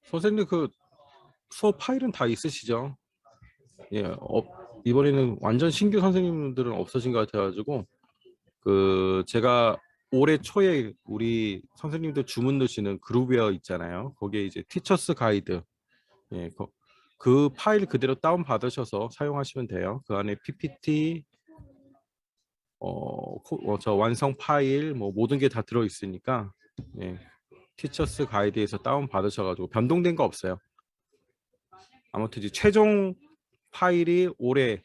선생님 그 수업 파일은 다 있으시죠? 예, 이번에는 완전 신규 선생님들은 없어진 것 같아가지고 그 제가 올해 초에 우리 선생님들 주문 넣으시는 그룹웨어 있잖아요. 거기에 이제 티처스 가이드, 예, 그 파일 그대로 다운 받으셔서 사용하시면 돼요. 그 안에 PPT, 저 완성 파일 뭐 모든 게 다 들어 있으니까, 예, 티처스 가이드에서 다운 받으셔가지고 변동된 거 없어요. 아무튼 이제 최종 파일이 올해,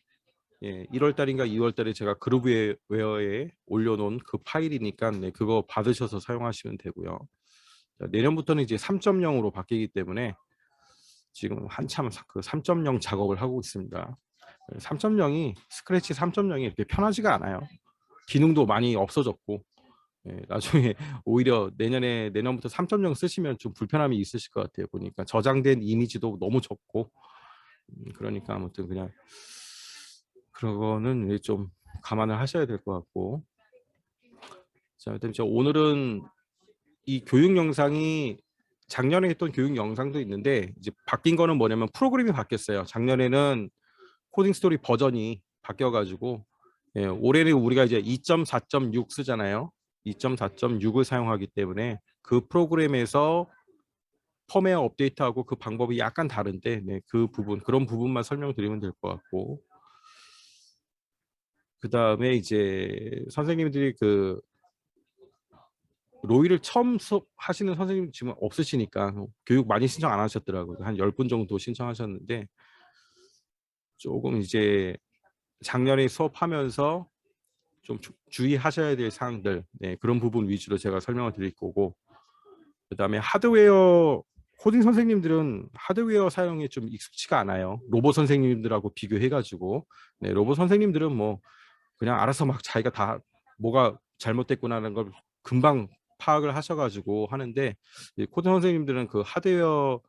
예, 1월 달인가 2월 달에 제가 그룹웨어에 올려놓은 그 파일이니까, 네, 그거 받으셔서 사용하시면 되고요. 자, 내년부터는 이제 3.0으로 바뀌기 때문에 지금 한참 그 3.0 작업을 하고 있습니다. 3.0이 스크래치 3.0이 이렇게 편하지가 않아요. 기능도 많이 없어졌고, 예, 나중에 오히려 내년부터 3.0 쓰시면 좀 불편함이 있으실 것 같아요. 보니까 저장된 이미지도 너무 적고, 그러니까 아무튼 그냥 그런 거는 좀 감안을 하셔야 될 것 같고. 자, 그다음에 오늘은 이 교육 영상이 작년에 했던 교육 영상도 있는데 이제 바뀐 거는 뭐냐면 프로그램이 바뀌었어요. 작년에는 코딩 스토리 버전이 바뀌어가지고, 예, 올해는 우리가 이제 2.4.6 쓰잖아요. 2.4.6을 사용하기 때문에 그 프로그램에서 펌웨어 업데이트하고 그 방법이 약간 다른데, 네, 그런 부분만 설명드리면 될 것 같고. 그 다음에 이제 선생님들이 그 로이를 처음 수업하시는 선생님 지금 없으시니까 교육 많이 신청 안 하셨더라고요. 한 10분 정도 신청하셨는데 조금 이제 작년에 수업하면서 좀 주의하셔야 될 사항들, 네, 그런 부분 위주로 제가 설명을 드릴 거고, 그다음에 하드웨어 코딩 선생님들은 하드웨어 사용에 좀 익숙치가 않아요. 로봇 선생님들하고 비교해가지고, 네, 로봇 선생님들은 뭐 그냥 알아서 막 자기가 다 뭐가 잘못됐구나라는 걸 금방 파악을 하셔가지고 하는데, 코딩 선생님들은 그 하드웨어를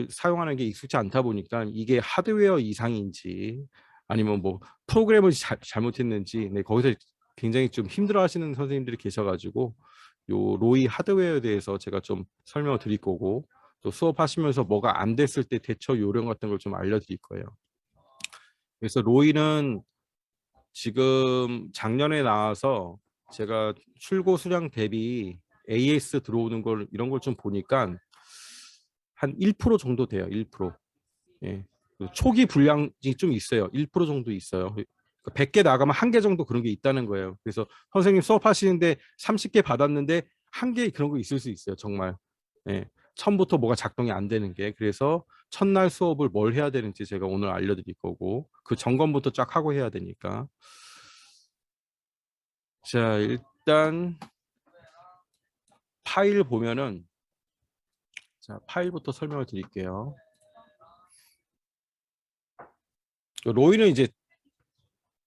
사용하는 게 익숙치 않다 보니까 이게 하드웨어 이상인지 아니면 뭐 프로그램을 잘못했는지, 네, 거기서 굉장히 좀 힘들어하시는 선생님들이 계셔가지고 요 로이 하드웨어에 대해서 제가 좀 설명을 드릴 거고, 또 수업하시면서 뭐가 안 됐을 때 대처 요령 같은 걸 좀 알려드릴 거예요. 그래서 로이는 지금 작년에 나와서 제가 출고 수량 대비 AS 들어오는 걸 이런 걸 좀 보니까 한 1% 정도 돼요. 1%. 예. 초기 불량이 좀 있어요. 1% 정도 있어요. 100개 나가면 1개 정도 그런 게 있다는 거예요. 그래서 선생님 수업하시는데 30개 받았는데 1개 그런 거 있을 수 있어요. 정말. 예. 처음부터 뭐가 작동이 안 되는 게. 그래서 첫날 수업을 뭘 해야 되는지 제가 오늘 알려드릴 거고, 그 점검부터 쫙 하고 해야 되니까. 자, 일단 파일 보면은, 자, 파일부터 설명을 드릴게요. 로이는 이제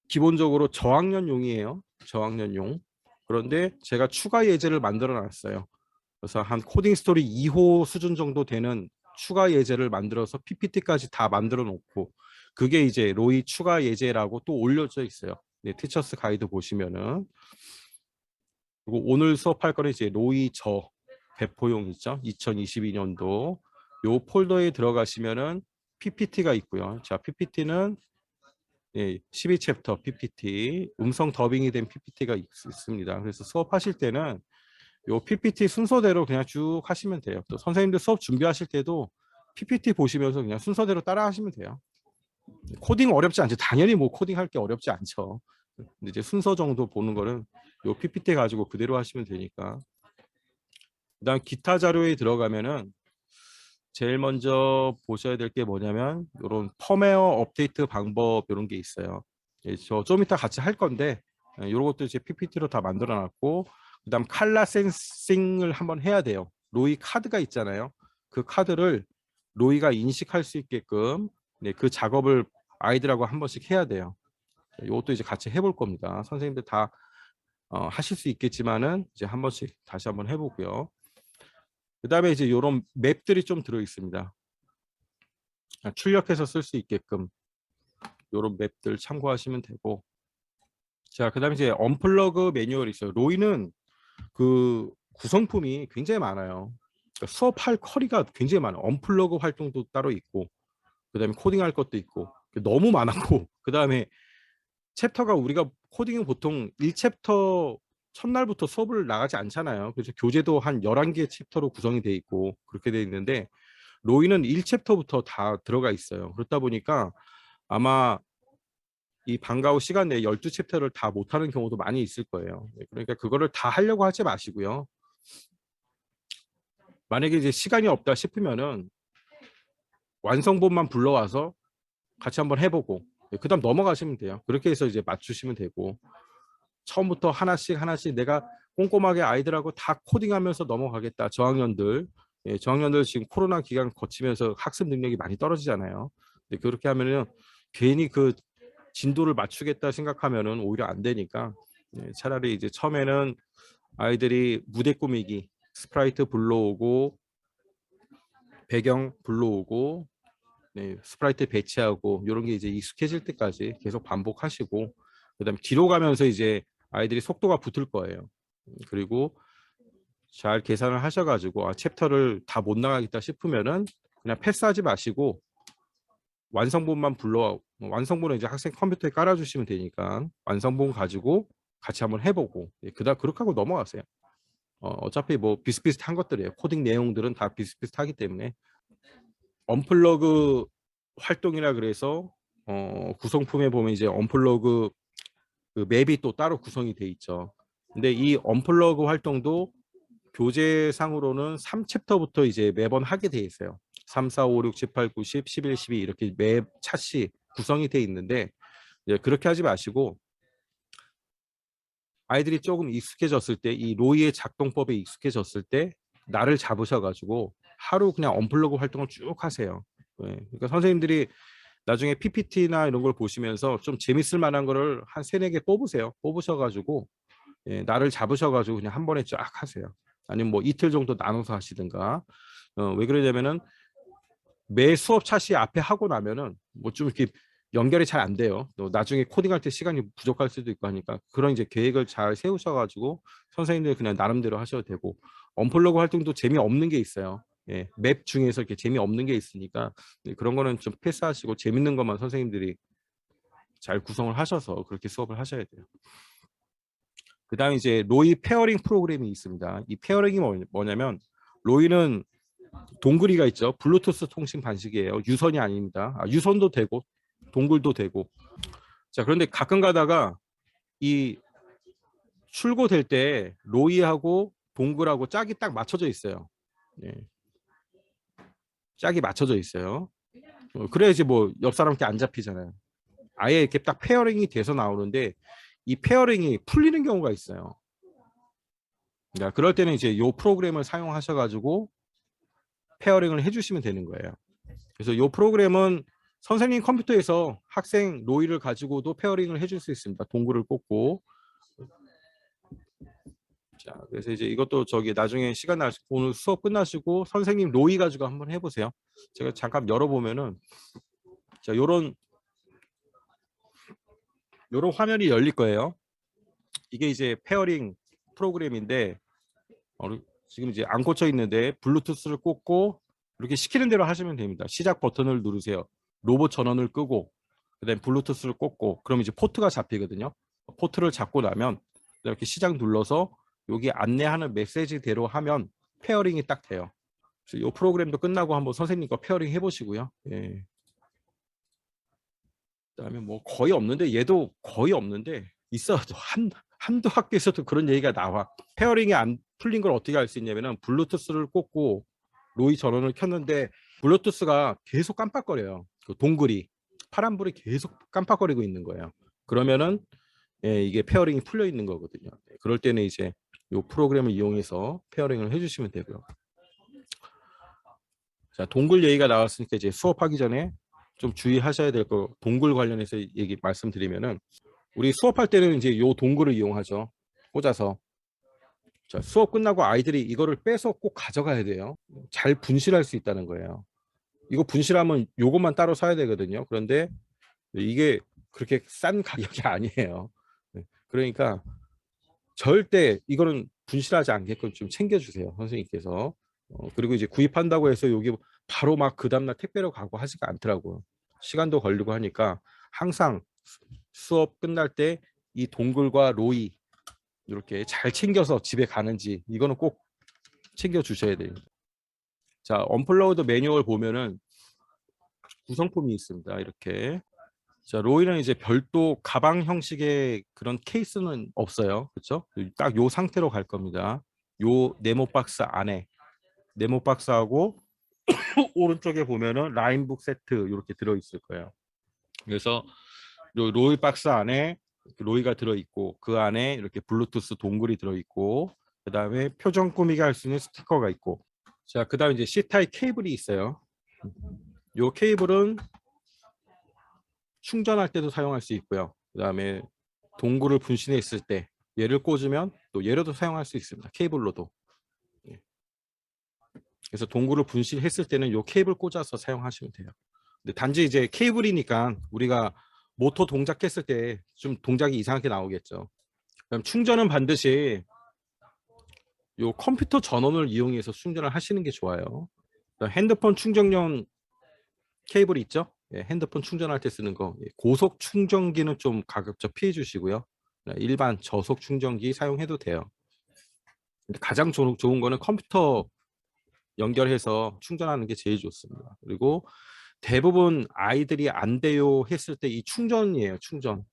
기본적으로 저학년용이에요. 저학년용. 그런데 제가 추가 예제를 만들어 놨어요. 그래서 한 코딩 스토리 2호 수준 정도 되는 추가 예제를 만들어서 PPT까지 다 만들어 놓고, 그게 이제 로이 추가 예제라고 또 올려져 있어요. 네, 티처스 가이드 보시면은. 그리고 오늘 수업할 거는 이제 로이 저 배포용 있죠. 2022년도 요 폴더에 들어가시면은 PPT가 있고요. 자, PPT는, 예, 12챕터 PPT, 음성 더빙이 된 PPT가 있습니다. 그래서 수업하실 때는 요 PPT 순서대로 그냥 쭉 하시면 돼요. 또 선생님들 수업 준비하실 때도 PPT 보시면서 그냥 순서대로 따라 하시면 돼요. 코딩 어렵지 않죠. 당연히 뭐 코딩할 게 어렵지 않죠. 근데 이제 순서 정도 보는 거는 요 PPT 가지고 그대로 하시면 되니까. 그다음 기타 자료에 들어가면은 제일 먼저 보셔야 될 게 뭐냐면 이런 펌웨어 업데이트 방법 이런 게 있어요. 예, 저 좀 이따 같이 할 건데 이런 것도 이제 PPT로 다 만들어 놨고, 그다음 칼라 센싱을 한번 해야 돼요. 로이 카드가 있잖아요. 그 카드를 로이가 인식할 수 있게끔, 네, 그 작업을 아이들하고 한 번씩 해야 돼요. 이것도 이제 같이 해볼 겁니다. 선생님들 다 하실 수 있겠지만은 이제 한 번씩 다시 한번 해보고요. 그다음에 이제 이런 맵들이 좀 들어 있습니다. 출력해서 쓸 수 있게끔 이런 맵들 참고하시면 되고, 자, 그다음에 이제 언플러그 매뉴얼이 있어요. 로이는 그 구성품이 굉장히 많아요. 그러니까 수업할 커리가 굉장히 많아요. 언플러그 활동도 따로 있고, 그다음에 코딩할 것도 있고, 너무 많았고, 그다음에 챕터가 우리가 코딩은 보통 1챕터 첫날부터 수업을 나가지 않잖아요. 그래서 교재도 한 11개 챕터로 구성이 돼 있고 그렇게 돼 있는데 로이는 1챕터부터 다 들어가 있어요. 그렇다 보니까 아마 이 방과 후 시간 내에 12챕터를 다 못하는 경우도 많이 있을 거예요. 그러니까 그거를 다 하려고 하지 마시고요. 만약에 이제 시간이 없다 싶으면은 완성본만 불러와서 같이 한번 해보고 그다음 넘어가시면 돼요. 그렇게 해서 이제 맞추시면 되고 처음부터 하나씩 하나씩 내가 꼼꼼하게 아이들하고 다 코딩하면서 넘어가겠다. 저학년들, 저학년들 지금 코로나 기간 거치면서 학습 능력이 많이 떨어지잖아요. 근데 그렇게 하면은 괜히 그 진도를 맞추겠다 생각하면은 오히려 안 되니까 차라리 이제 처음에는 아이들이 무대 꾸미기, 스프라이트 불러오고 배경 불러오고 스프라이트 배치하고 이런 게 이제 익숙해질 때까지 계속 반복하시고 그다음에 뒤로 가면서 이제 아이들이 속도가 붙을 거예요. 그리고 잘 계산을 하셔가지고 챕터를 다 못 나가겠다 싶으면은 그냥 패스하지 마시고 완성본만 완성본은 이제 학생 컴퓨터에 깔아주시면 되니까 완성본 가지고 같이 한번 해보고 그다음 그렇게 하고 넘어가세요. 어차피 뭐 비슷비슷한 것들이에요. 코딩 내용들은 다 비슷비슷하기 때문에 언플러그 활동이라 그래서 구성품에 보면 이제 언플러그 그 맵이 또 따로 구성이 돼 있죠. 근데 이 언플러그 활동도 교재상으로는 3챕터부터 이제 매번 하게 돼 있어요. 3, 4, 5, 6, 7, 8, 9, 10, 11, 12 이렇게 매 차씩 구성이 돼 있는데 그렇게 하지 마시고 아이들이 조금 익숙해졌을 때 이 로이의 작동법에 익숙해졌을 때 날을 잡으셔가지고 하루 그냥 언플러그 활동을 쭉 하세요. 그러니까 선생님들이 나중에 PPT나 이런 걸 보시면서 좀 재밌을 만한 거를 한 세네 개 뽑으세요. 뽑으셔가지고 날을 잡으셔가지고 그냥 한 번에 쫙 하세요. 아니면 뭐 이틀 정도 나눠서 하시든가. 왜 그러냐면은 매 수업 차시 앞에 하고 나면은 뭐 좀 이렇게 연결이 잘 안 돼요. 또 나중에 코딩할 때 시간이 부족할 수도 있고 하니까 그런 이제 계획을 잘 세우셔가지고 선생님들 그냥 나름대로 하셔도 되고 언플러그 활동도 재미없는 게 있어요. 맵 중에서 이렇게 재미없는 게 있으니까 그런 거는 좀 패스하시고 재밌는 것만 선생님들이 잘 구성을 하셔서 그렇게 수업을 하셔야 돼요. 그 다음에 이제 로이 페어링 프로그램이 있습니다. 이 페어링이 뭐냐면 로이는 동글이가 있죠. 블루투스 통신 방식이에요. 유선이 아닙니다. 유선도 되고 동글도 되고. 자, 그런데 가끔 가다가 이 출고될 때 로이하고 동글하고 짝이 딱 맞춰져 있어요. 짝이 맞춰져 있어요. 그래야지 뭐 옆 사람한테 안 잡히잖아요. 아예 이렇게 딱 페어링이 돼서 나오는데 이 페어링이 풀리는 경우가 있어요. 그러니까 그럴 때는 이제 이 프로그램을 사용하셔가지고 페어링을 해주시면 되는 거예요. 그래서 이 프로그램은 선생님 컴퓨터에서 학생 로이를 가지고도 페어링을 해줄 수 있습니다. 동굴을 꽂고. 자, 그래서 이제 이것도 저기 나중에 시간 날 오늘 수업 끝나시고 선생님 로이 가지고 한번 해보세요. 제가 잠깐 열어보면은 자, 요런 화면이 열릴 거예요. 이게 이제 페어링 프로그램인데 지금 이제 안 꽂혀 있는데 블루투스를 꽂고 이렇게 시키는 대로 하시면 됩니다. 시작 버튼을 누르세요. 로봇 전원을 끄고 그다음에 블루투스를 꽂고 그럼 이제 포트가 잡히거든요. 포트를 잡고 나면 이렇게 시작 눌러서 여기 안내하는 메시지대로 하면 페어링이 딱 돼요. 그래서 이 프로그램도 끝나고 한번 선생님과 페어링 해보시고요. 그다음에 뭐 거의 없는데 얘도 거의 없는데 있어도 한두 학교에서도 그런 얘기가 나와. 페어링이 안 풀린 걸 어떻게 할 수 있냐면은 블루투스를 꽂고 로이 전원을 켰는데 블루투스가 계속 깜빡거려요. 그 동글이 파란불이 계속 깜빡거리고 있는 거예요. 그러면은 이게 페어링이 풀려 있는 거거든요. 그럴 때는 이제 이 프로그램을 이용해서 페어링을 해주시면 되고요. 자, 동글 얘기가 나왔으니까 이제 수업하기 전에 좀 주의하셔야 될 거 동글 관련해서 얘기 말씀드리면은 우리 수업할 때는 이제 요 동글을 이용하죠. 꽂아서. 자, 수업 끝나고 아이들이 이거를 빼서 꼭 가져가야 돼요. 잘 분실할 수 있다는 거예요. 이거 분실하면 요것만 따로 사야 되거든요. 그런데 이게 그렇게 싼 가격이 아니에요. 그러니까 절대 이거는 분실하지 않게끔 좀 챙겨주세요. 선생님께서. 그리고 이제 구입한다고 해서 여기 바로 막 그 다음날 택배로 가고 하지가 않더라고요. 시간도 걸리고 하니까 항상 수업 끝날 때 이 동굴과 로이 이렇게 잘 챙겨서 집에 가는지 이거는 꼭 챙겨 주셔야 돼요. 자, 언플러그드 매뉴얼 보면은 구성품이 있습니다. 이렇게. 자, 로이는 이제 별도 가방 형식의 그런 케이스는 없어요. 그렇죠? 딱 요 상태로 갈 겁니다. 요 네모 박스 안에 네모 박스하고 오른쪽에 보면은 라인북 세트 이렇게 들어 있을 거예요. 그래서 요 로이 박스 안에 로이가 들어 있고 그 안에 이렇게 블루투스 동글이 들어 있고 그다음에 표정 꾸미기 할 수 있는 스티커가 있고 자, 그다음에 이제 C타입 케이블이 있어요. 요 케이블은 충전할 때도 사용할 수 있고요. 그다음에 동굴을 분신했을 때 얘를 꽂으면 또 얘로도 사용할 수 있습니다. 케이블로도. 예. 그래서 동굴을 분실했을 때는 요 케이블 꽂아서 사용하시면 돼요. 근데 단지 이제 케이블이니까 우리가 모터 동작했을 때 좀 동작이 이상하게 나오겠죠. 그럼 충전은 반드시 요 컴퓨터 전원을 이용해서 충전을 하시는 게 좋아요. 핸드폰 충전용 케이블 있죠? 예, 핸드폰 충전할 때 쓰는 거. 예, 고속 충전기는 좀 가급적 피해 주시고요. 일반 저속 충전기 사용해도 돼요. 근데 가장 좋은 거는 컴퓨터 연결해서 충전하는 게 제일 좋습니다. 그리고 대부분 아이들이 안 돼요 했을 때 이 충전이에요. 충전.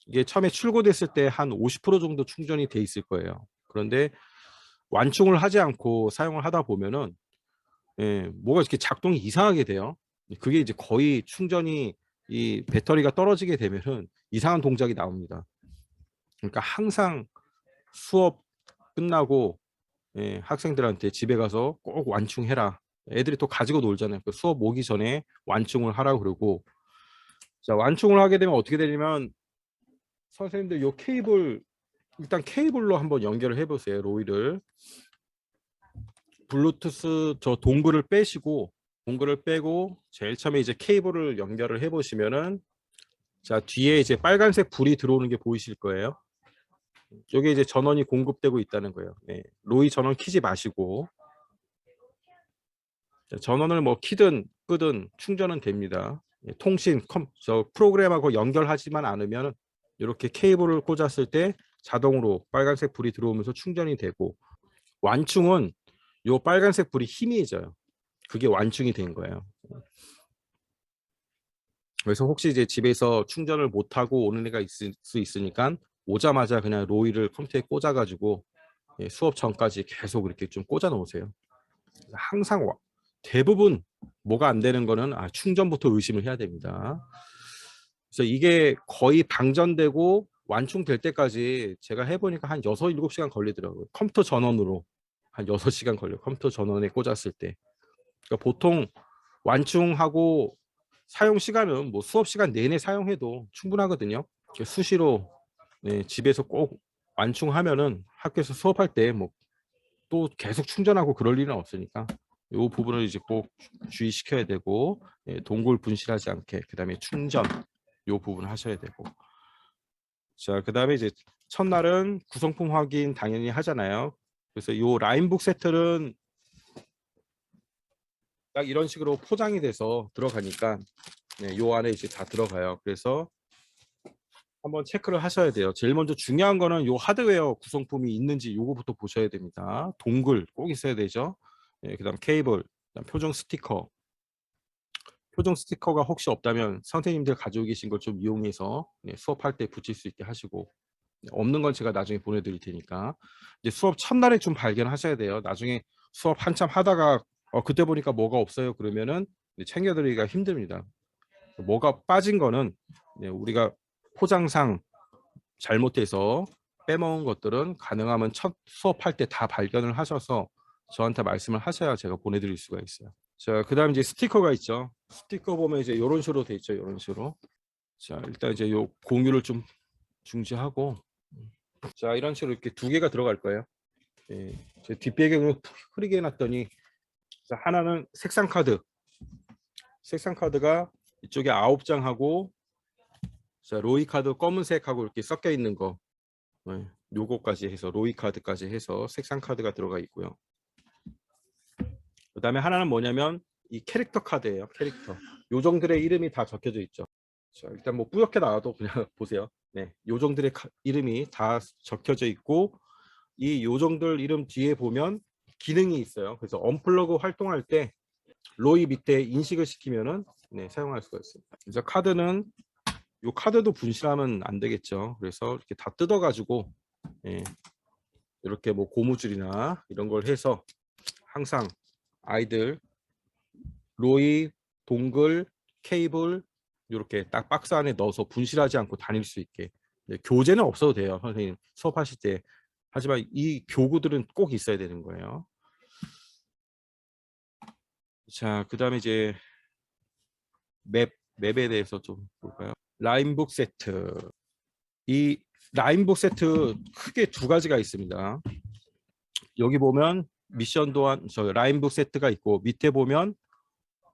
이게 처음에 출고됐을 때 한 50% 정도 충전이 돼 있을 거예요. 그런데 완충을 하지 않고 사용을 하다 보면은 예, 뭐가 이렇게 작동이 이상하게 돼요. 그게 이제 거의 충전이 이 배터리가 떨어지게 되면은 이상한 동작이 나옵니다. 그러니까 항상 수업 끝나고 예, 학생들한테 집에 가서 꼭 완충해라. 애들이 또 가지고 놀잖아요. 그 수업 오기 전에 완충을 하라고 그러고 자, 완충을 하게 되면 어떻게 되냐면 선생님들 요 케이블 일단 케이블로 한번 연결을 해보세요. 로이를 블루투스 저 동글을 빼시고 동글을 빼고 제일 처음에 이제 케이블을 연결을 해보시면은 자 뒤에 이제 빨간색 불이 들어오는 게 보이실 거예요. 이게 이제 전원이 공급되고 있다는 거예요. 네. 로이 전원 키지 마시고 전원을 뭐 키든 끄든 충전은 됩니다. 통신 저 프로그램하고 연결하지만 않으면 이렇게 케이블을 꽂았을 때 자동으로 빨간색 불이 들어오면서 충전이 되고 완충은 요 빨간색 불이 희미해져요. 그게 완충이 된 거예요. 그래서 혹시 이제 집에서 충전을 못 하고 오는 애가 있을 수 있으니까 오자마자 그냥 로이를 컴퓨터에 꽂아가지고 수업 전까지 계속 이렇게 좀 꽂아 놓으세요. 항상 대부분 뭐가 안 되는 거는 충전부터 의심을 해야 됩니다. 그래서 이게 거의 방전되고 완충될 때까지 제가 해보니까 한 6, 7시간 걸리더라고요. 컴퓨터 전원으로 한 6시간 걸려요. 컴퓨터 전원에 꽂았을 때. 그러니까 보통 완충하고 사용 시간은 뭐 수업 시간 내내 사용해도 충분하거든요. 수시로 집에서 꼭 완충하면은 학교에서 수업할 때 뭐 또 계속 충전하고 그럴 일은 없으니까 이 부분을 이제 꼭 주의시켜야 되고 동굴 분실하지 않게 그다음에 충전 이 부분을 하셔야 되고 자 그다음에 이제 첫날은 구성품 확인 당연히 하잖아요. 그래서 이 라인북 세트는 딱 이런 식으로 포장이 돼서 들어가니까 요 안에 이제 다 들어가요. 그래서 한번 체크를 하셔야 돼요. 제일 먼저 중요한 거는 요 하드웨어 구성품이 있는지 요거부터 보셔야 됩니다. 동글 꼭 있어야 되죠. 그다음 케이블, 그다음 표정 스티커. 표정 스티커가 혹시 없다면 선생님들 가지고 계신 걸 좀 이용해서 수업할 때 붙일 수 있게 하시고 없는 건 제가 나중에 보내드릴 테니까 이제 수업 첫날에 좀 발견하셔야 돼요. 나중에 수업 한참 하다가 그때 보니까 뭐가 없어요. 그러면은 챙겨드리기가 힘듭니다. 뭐가 빠진 거는 우리가 포장상 잘못해서 빼먹은 것들은 가능하면 첫 수업할 때 다 발견을 하셔서 저한테 말씀을 하셔야 제가 보내드릴 수가 있어요. 자, 그다음 이제 스티커가 있죠. 스티커 보면 이제 이런 식으로 돼 있죠. 이런 식으로. 자, 일단 이제 요 공유를 좀 중지하고 자, 이런 식으로 이렇게 두 개가 들어갈 거예요. 제 뒷배경을 흐리게 해놨더니 자, 하나는 색상 카드. 색상 카드가 이쪽에 9장하고 자, 로이 카드 검은색하고 이렇게 섞여 있는 거. 요거까지 해서 로이 카드까지 해서 색상 카드가 들어가 있고요. 그다음에 하나는 뭐냐면 이 캐릭터 카드예요. 캐릭터. 요정들의 이름이 다 적혀져 있죠. 자, 일단 뭐 뿌옇게 나와도 그냥 보세요. 네, 요정들의 이름이 다 적혀져 있고 이 요정들 이름 뒤에 보면 기능이 있어요. 그래서 언플러그 활동할 때 로이 밑에 인식을 시키면은 네, 사용할 수가 있습니다. 그래서 카드는 요 카드도 분실하면 안 되겠죠. 그래서 이렇게 다 뜯어가지고 예, 이렇게 뭐 고무줄이나 이런 걸 해서 항상 아이들 로이, 동글, 케이블 이렇게 딱 박스 안에 넣어서 분실하지 않고 다닐 수 있게. 네, 교재는 없어도 돼요, 선생님 수업하실 때. 하지만 이 교구들은 꼭 있어야 되는 거예요. 자, 그 다음에 이제 맵에 대해서 좀 볼까요? 라인북 세트. 이 라인북 세트 크게 두 가지가 있습니다. 여기 보면 미션 도안 저 라인북 세트가 있고 밑에 보면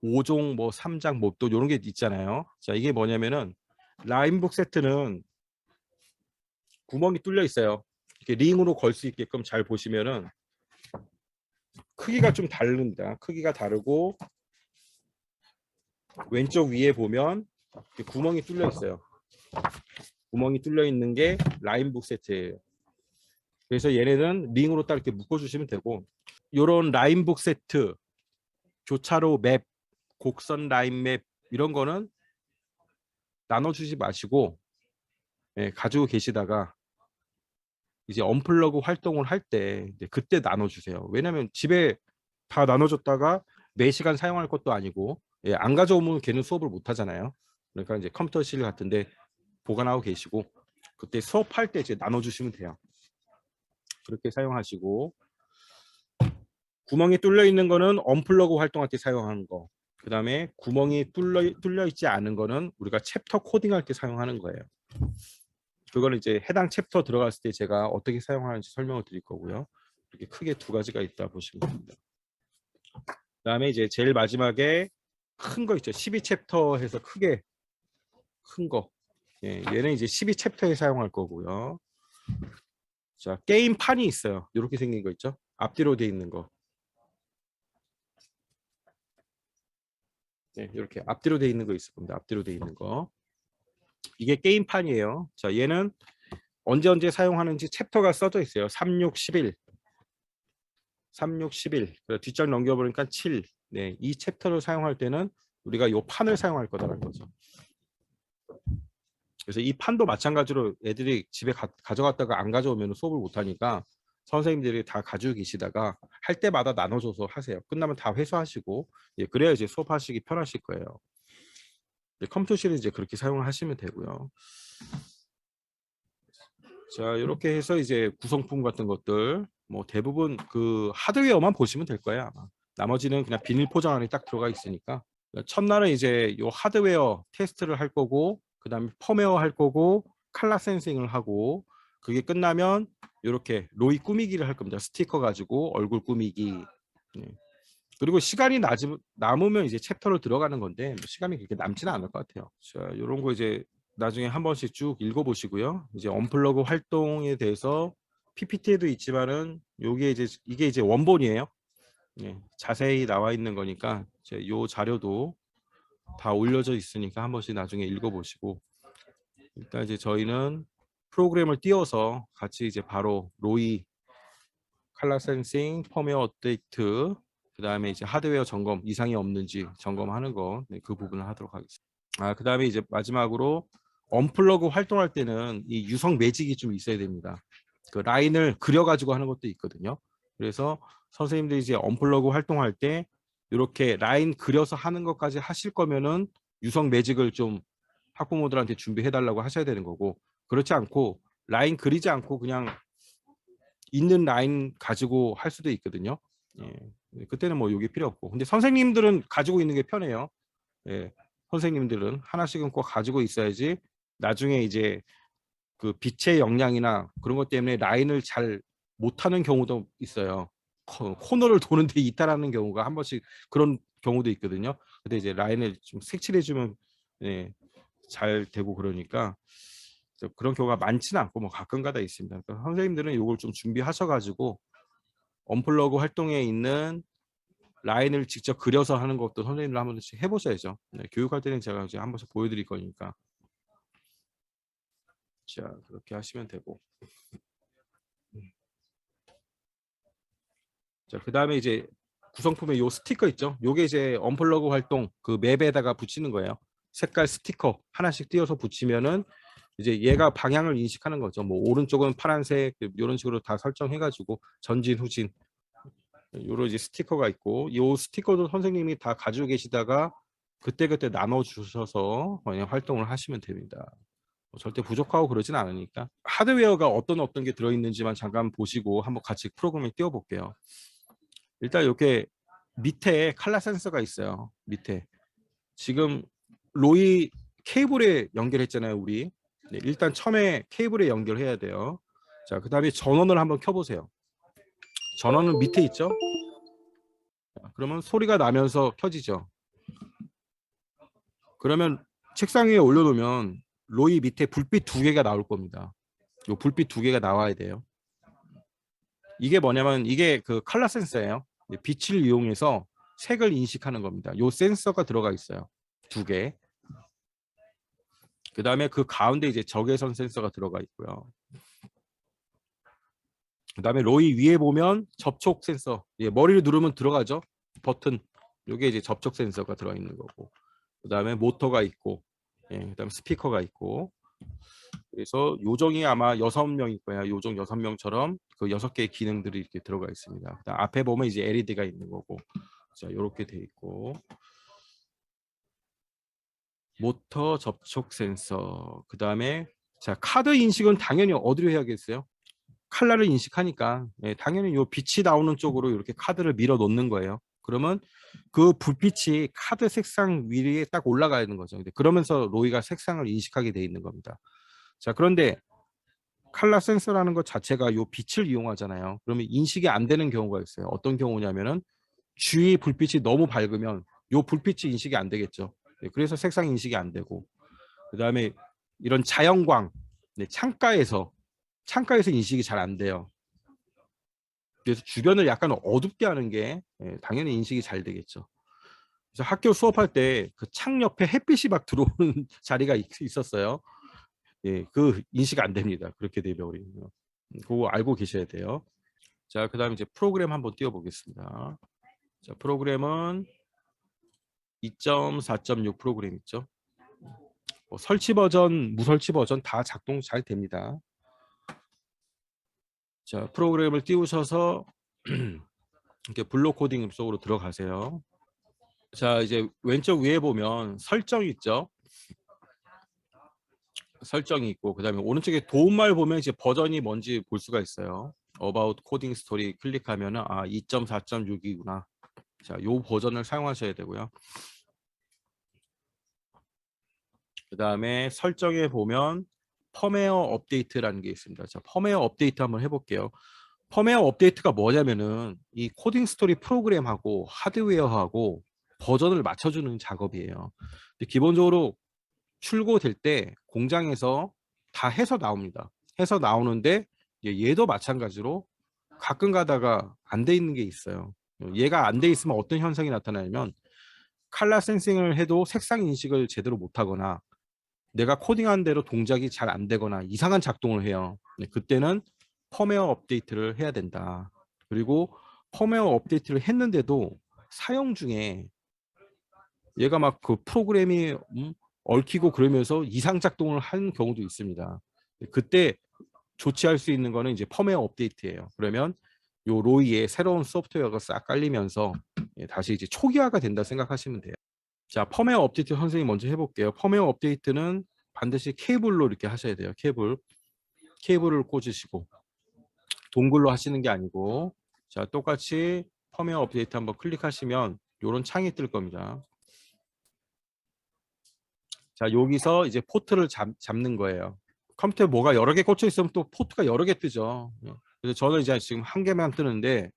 5종 뭐 3장 뭐 또 이런 게 있잖아요. 자, 이게 뭐냐면은 라인북 세트는 구멍이 뚫려 있어요. 이렇게 링으로 걸 수 있게끔 잘 보시면은 크기가 좀 다릅니다. 크기가 다르고 왼쪽 위에 보면 구멍이 뚫려 있어요. 구멍이 뚫려 있는 게 라인북 세트예요. 그래서 얘네는 링으로 딱 이렇게 묶어주시면 되고, 이런 라인북 세트, 교차로 맵, 곡선 라인 맵 이런 거는 나눠주지 마시고 가지고 계시다가 이제 언플러그 활동을 할 때 그때 나눠주세요. 왜냐하면 집에 다 나눠줬다가 매 시간 사용할 것도 아니고 안 가져오면 걔는 수업을 못 하잖아요. 그러니까 이제 컴퓨터실 같은데 보관하고 계시고 그때 수업할 때 이제 나눠주시면 돼요. 그렇게 사용하시고, 구멍이 뚫려 있는 거는 언플러그 활동할 때 사용하는 거. 그 다음에 구멍이 뚫려 있지 않은 거는 우리가 챕터 코딩할 때 사용하는 거예요. 그거는 이제 해당 챕터 들어갔을 때 제가 어떻게 사용하는지 설명을 드릴 거고요. 이렇게 크게 두 가지가 있다 보시면 됩니다. 그 다음에 이제 제일 마지막에 큰 거 있죠. 12챕터 해서 크게 큰 거. 얘는 이제 12챕터에 사용할 거고요. 자, 게임판이 있어요. 이렇게 생긴 거 있죠. 앞뒤로 돼 있는 거. 이렇게 앞뒤로 돼 있는 거 있을 겁니다. 앞뒤로 돼 있는 거. 이게 게임판이에요. 자, 얘는 언제 사용하는지 챕터가 써져 있어요. 36, 11. 36, 11. 뒷장 넘겨보니까 7. 네, 이 챕터를 사용할 때는 우리가 이 판을 사용할 거다라는 거죠. 그래서 이 판도 마찬가지로 애들이 집에 가져갔다가 안 가져오면 수업을 못 하니까 선생님들이 다 가지고 계시다가 할 때마다 나눠줘서 하세요. 끝나면 다 회수하시고 그래야 이제 수업하시기 편하실 거예요. 컴퓨터실은 이제 그렇게 사용하시면 되고요. 자, 이렇게 해서 이제 구성품 같은 것들 뭐 대부분 그 하드웨어만 보시면 될 거예요, 아마. 나머지는 그냥 비닐 포장 안에 딱 들어가 있으니까. 첫날은 이제 요 하드웨어 테스트를 할 거고, 그 다음에 펌웨어 할 거고, 칼라 센싱을 하고, 그게 끝나면 이렇게 로이 꾸미기를 할 겁니다. 스티커 가지고 얼굴 꾸미기. 네. 그리고 시간이 남으면 이제 챕터로 들어가는 건데 뭐 시간이 그렇게 남지는 않을 것 같아요. 자, 이런 거 이제 나중에 한 번씩 쭉 읽어보시고요. 이제 언플러그 활동에 대해서 PPT에도 있지만은 이게 이제 원본이에요. 자세히 나와 있는 거니까 이 자료도 다 올려져 있으니까 한 번씩 나중에 읽어보시고, 일단 이제 저희는 프로그램을 띄워서 같이 이제 바로 로이 칼라 센싱, 펌웨어 업데이트, 그 다음에 이제 하드웨어 점검 이상이 없는지 점검하는 거, 그 부분을 하도록 하겠습니다. 그 다음에 이제 마지막으로 언플러그 활동할 때는 이 유성 매직이 좀 있어야 됩니다. 그 라인을 그려가지고 하는 것도 있거든요. 그래서 선생님들이 이제 언플러그 활동할 때 이렇게 라인 그려서 하는 것까지 하실 거면은 유성 매직을 좀 학부모들한테 준비해 달라고 하셔야 되는 거고, 그렇지 않고 라인 그리지 않고 그냥 있는 라인 가지고 할 수도 있거든요. 그때는 뭐 이게 필요 없고, 근데 선생님들은 가지고 있는 게 편해요. 선생님들은 하나씩은 꼭 가지고 있어야지 나중에 이제 그 빛의 역량이나 그런 것 때문에 라인을 잘 못하는 경우도 있어요. 코너를 도는데 이탈하는 경우가 한 번씩 그런 경우도 있거든요. 근데 이제 라인을 좀 색칠해주면 잘 되고 그러니까 그런 경우가 많지는 않고 뭐 가끔가다 있습니다. 그러니까 선생님들은 이걸 좀 준비하셔가지고 언플러그 활동에 있는 라인을 직접 그려서 하는 것도 선생님들 한 번씩 해보셔야죠. 네, 교육할 때는 제가 이제 한 번씩 보여드릴 거니까. 자, 그렇게 하시면 되고. 자, 그 다음에 이제 구성품에 요 스티커 있죠. 요게 이제 언플러그 활동 그 맵에다가 붙이는 거예요. 색깔 스티커 하나씩 띄어서 붙이면은 이제 얘가 방향을 인식하는 거죠. 뭐 오른쪽은 파란색 이런 식으로 다 설정해가지고 전진 후진 요런 이제 스티커가 있고 요 스티커도 선생님이 다 가지고 계시다가 그때그때 나눠 주셔서 그냥 활동을 하시면 됩니다. 절대 부족하고 그러진 않으니까 하드웨어가 어떤 게 들어있는지만 잠깐 보시고 한번 같이 프로그램을 띄워볼게요. 일단 이렇게 밑에 칼라 센서가 있어요. 밑에 지금 로이 케이블에 연결했잖아요, 우리. 네, 일단 처음에 케이블에 연결해야 돼요. 자, 그 다음에 전원을 한번 켜보세요. 전원은 밑에 있죠? 자, 그러면 소리가 나면서 켜지죠. 그러면 책상 위에 올려놓으면 로이 밑에 불빛 두 개가 나올 겁니다. 요 불빛 두 개가 나와야 돼요. 이게 뭐냐면 이게 그 컬러 센서예요. 빛을 이용해서 색을 인식하는 겁니다. 요 센서가 들어가 있어요. 두 개. 그 다음에 그 가운데 이제 적외선 센서가 들어가 있고요. 그 다음에 로이 위에 보면 접촉 센서. 예, 머리를 누르면 들어가죠. 버튼. 요게 이제 접촉 센서가 들어있는 거고. 그 다음에 모터가 있고, 예, 그 다음에 스피커가 있고. 그래서 요정이 아마 6명일 거야. 요정 6명처럼 그 6개의 기능들이 이렇게 들어가 있습니다. 그다음 앞에 보면 이제 LED가 있는 거고. 자, 요렇게 돼 있고. 모터 접촉 센서. 그다음에 자, 카드 인식은 당연히 어디로 해야겠어요? 칼라를 인식하니까 예, 당연히 요 빛이 나오는 쪽으로 이렇게 카드를 밀어 놓는 거예요. 그러면 그 불빛이 카드 색상 위에 딱 올라가야 되는 거죠. 근데 그러면서 로이가 색상을 인식하게 돼 있는 겁니다. 자, 그런데 칼라 센서라는 것 자체가 요 빛을 이용하잖아요. 그러면 인식이 안 되는 경우가 있어요. 어떤 경우냐면은 주위 불빛이 너무 밝으면 요 불빛이 인식이 안 되겠죠. 네, 그래서 색상 인식이 안 되고 그다음에 이런 자연광 네, 창가에서 인식이 잘 안 돼요. 그래서 주변을 약간 어둡게 하는 게 예, 당연히 인식이 잘 되겠죠. 그래서 학교 수업할 때 그 창 옆에 햇빛이 막 들어오는 자리가 있었어요. 예, 그 인식 안 됩니다. 그렇게 되버리면. 그거 알고 계셔야 돼요. 자, 그 다음에 이제 프로그램 한번 띄워보겠습니다. 자, 프로그램은 2.4.6 프로그램 있죠. 뭐 설치 버전, 무설치 버전 다 작동 잘 됩니다. 자, 프로그램을 띄우셔서 이렇게 블록 코딩 속으로 들어가세요. 자, 이제 왼쪽 위에 보면 설정 있죠. 설정이 있고 그다음에 오른쪽에 도움말 보면 이제 버전이 뭔지 볼 수가 있어요. About Coding Story 클릭하면은 아 2.4.6이구나. 자, 요 버전을 사용하셔야 되고요. 그다음에 설정에 보면 펌웨어 업데이트라는 게 있습니다. 자, 펌웨어 업데이트 한번 해볼게요. 펌웨어 업데이트가 뭐냐면은 이 코딩 스토리 프로그램하고 하드웨어하고 버전을 맞춰주는 작업이에요. 근데 기본적으로 출고될 때 공장에서 다 해서 나옵니다. 해서 나오는데 얘도 마찬가지로 가끔 가다가 안 돼 있는 게 있어요. 얘가 안 돼 있으면 어떤 현상이 나타나냐면 칼라 센싱을 해도 색상 인식을 제대로 못하거나 내가 코딩한 대로 동작이 잘 안 되거나 이상한 작동을 해요. 그때는 펌웨어 업데이트를 해야 된다. 그리고 펌웨어 업데이트를 했는데도 사용 중에 얘가 막 그 프로그램이 얽히고 그러면서 이상 작동을 한 경우도 있습니다. 그때 조치할 수 있는 거는 이제 펌웨어 업데이트예요. 그러면 요 로이에 새로운 소프트웨어가 싹 깔리면서 다시 이제 초기화가 된다 생각하시면 돼요. 자, 펌웨어 업데이트 선생님 먼저 해볼게요. 펌웨어 업데이트는 반드시 케이블로 이렇게 하셔야 돼요. 케이블을 꽂으시고 동글로 하시는 게 아니고 자, 똑같이 펌웨어 업데이트 한번 클릭하시면 이런 창이 뜰 겁니다. 자, 여기서 이제 포트를 잡는 거예요. 컴퓨터에 뭐가 여러 개 꽂혀 있으면 또 포트가 여러 개 뜨죠. 그래서 저는 이제 지금 한 개만 뜨는데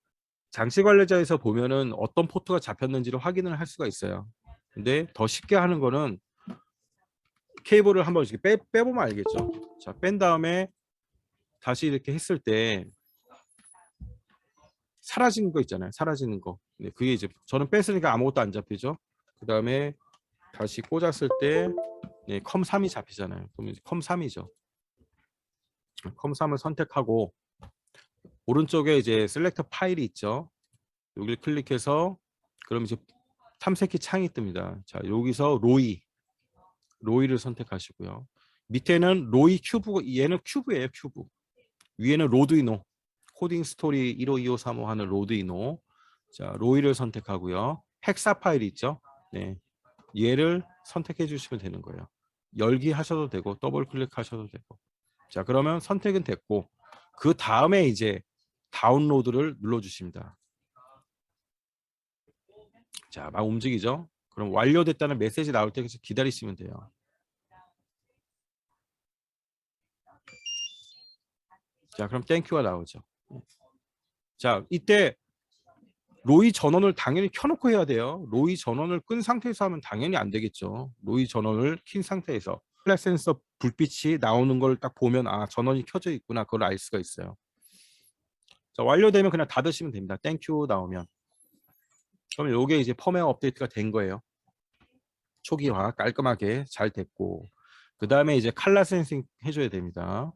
장치 관리자에서 보면은 어떤 포트가 잡혔는지를 확인을 할 수가 있어요. 근데 더 쉽게 하는 거는 케이블을 한번 이렇게 빼보면 알겠죠. 자, 뺀 다음에 다시 이렇게 했을 때 사라지는 거 있잖아요. 사라지는 거. 네, 그게 이제 저는 뺐으니까 아무것도 안 잡히죠. 그 다음에 다시 꽂았을 때 네, 컴3이 잡히잖아요. 그러면 이제 컴3이죠. 컴3을 선택하고 오른쪽에 이제 셀렉터 파일이 있죠. 여기를 클릭해서 그럼 이제 탐색기 창이 뜹니다. 자, 여기서 로이를 선택하시고요. 밑에는 로이 큐브, 얘는 큐브예요, 큐브. 위에는 로드이노, 코딩 스토리 152535 하는 로드이노. 자, 로이를 선택하고요. 헥사 파일이 있죠. 네, 얘를 선택해 주시면 되는 거예요. 열기 하셔도 되고 더블 클릭하셔도 되고. 자, 그러면 선택은 됐고 그 다음에 이제 다운로드를 눌러 주십니다. 자, 막 움직이죠. 그럼 완료됐다는 메시지 나올 때까지 기다리시면 돼요. 자, 그럼 땡큐가 나오죠. 자, 이때 로이 전원을 당연히 켜놓고 해야 돼요. 로이 전원을 끈 상태에서 하면 당연히 안 되겠죠. 로이 전원을 킨 상태에서 플랫 센서 불빛이 나오는 걸 딱 보면 아, 전원이 켜져 있구나. 그걸 알 수가 있어요. 자, 완료되면 그냥 닫으시면 됩니다. 땡큐 나오면. 그러면 이게 이제 펌웨어 업데이트가 된 거예요. 초기화 깔끔하게 잘 됐고 그 다음에 이제 칼라 센싱 해줘야 됩니다.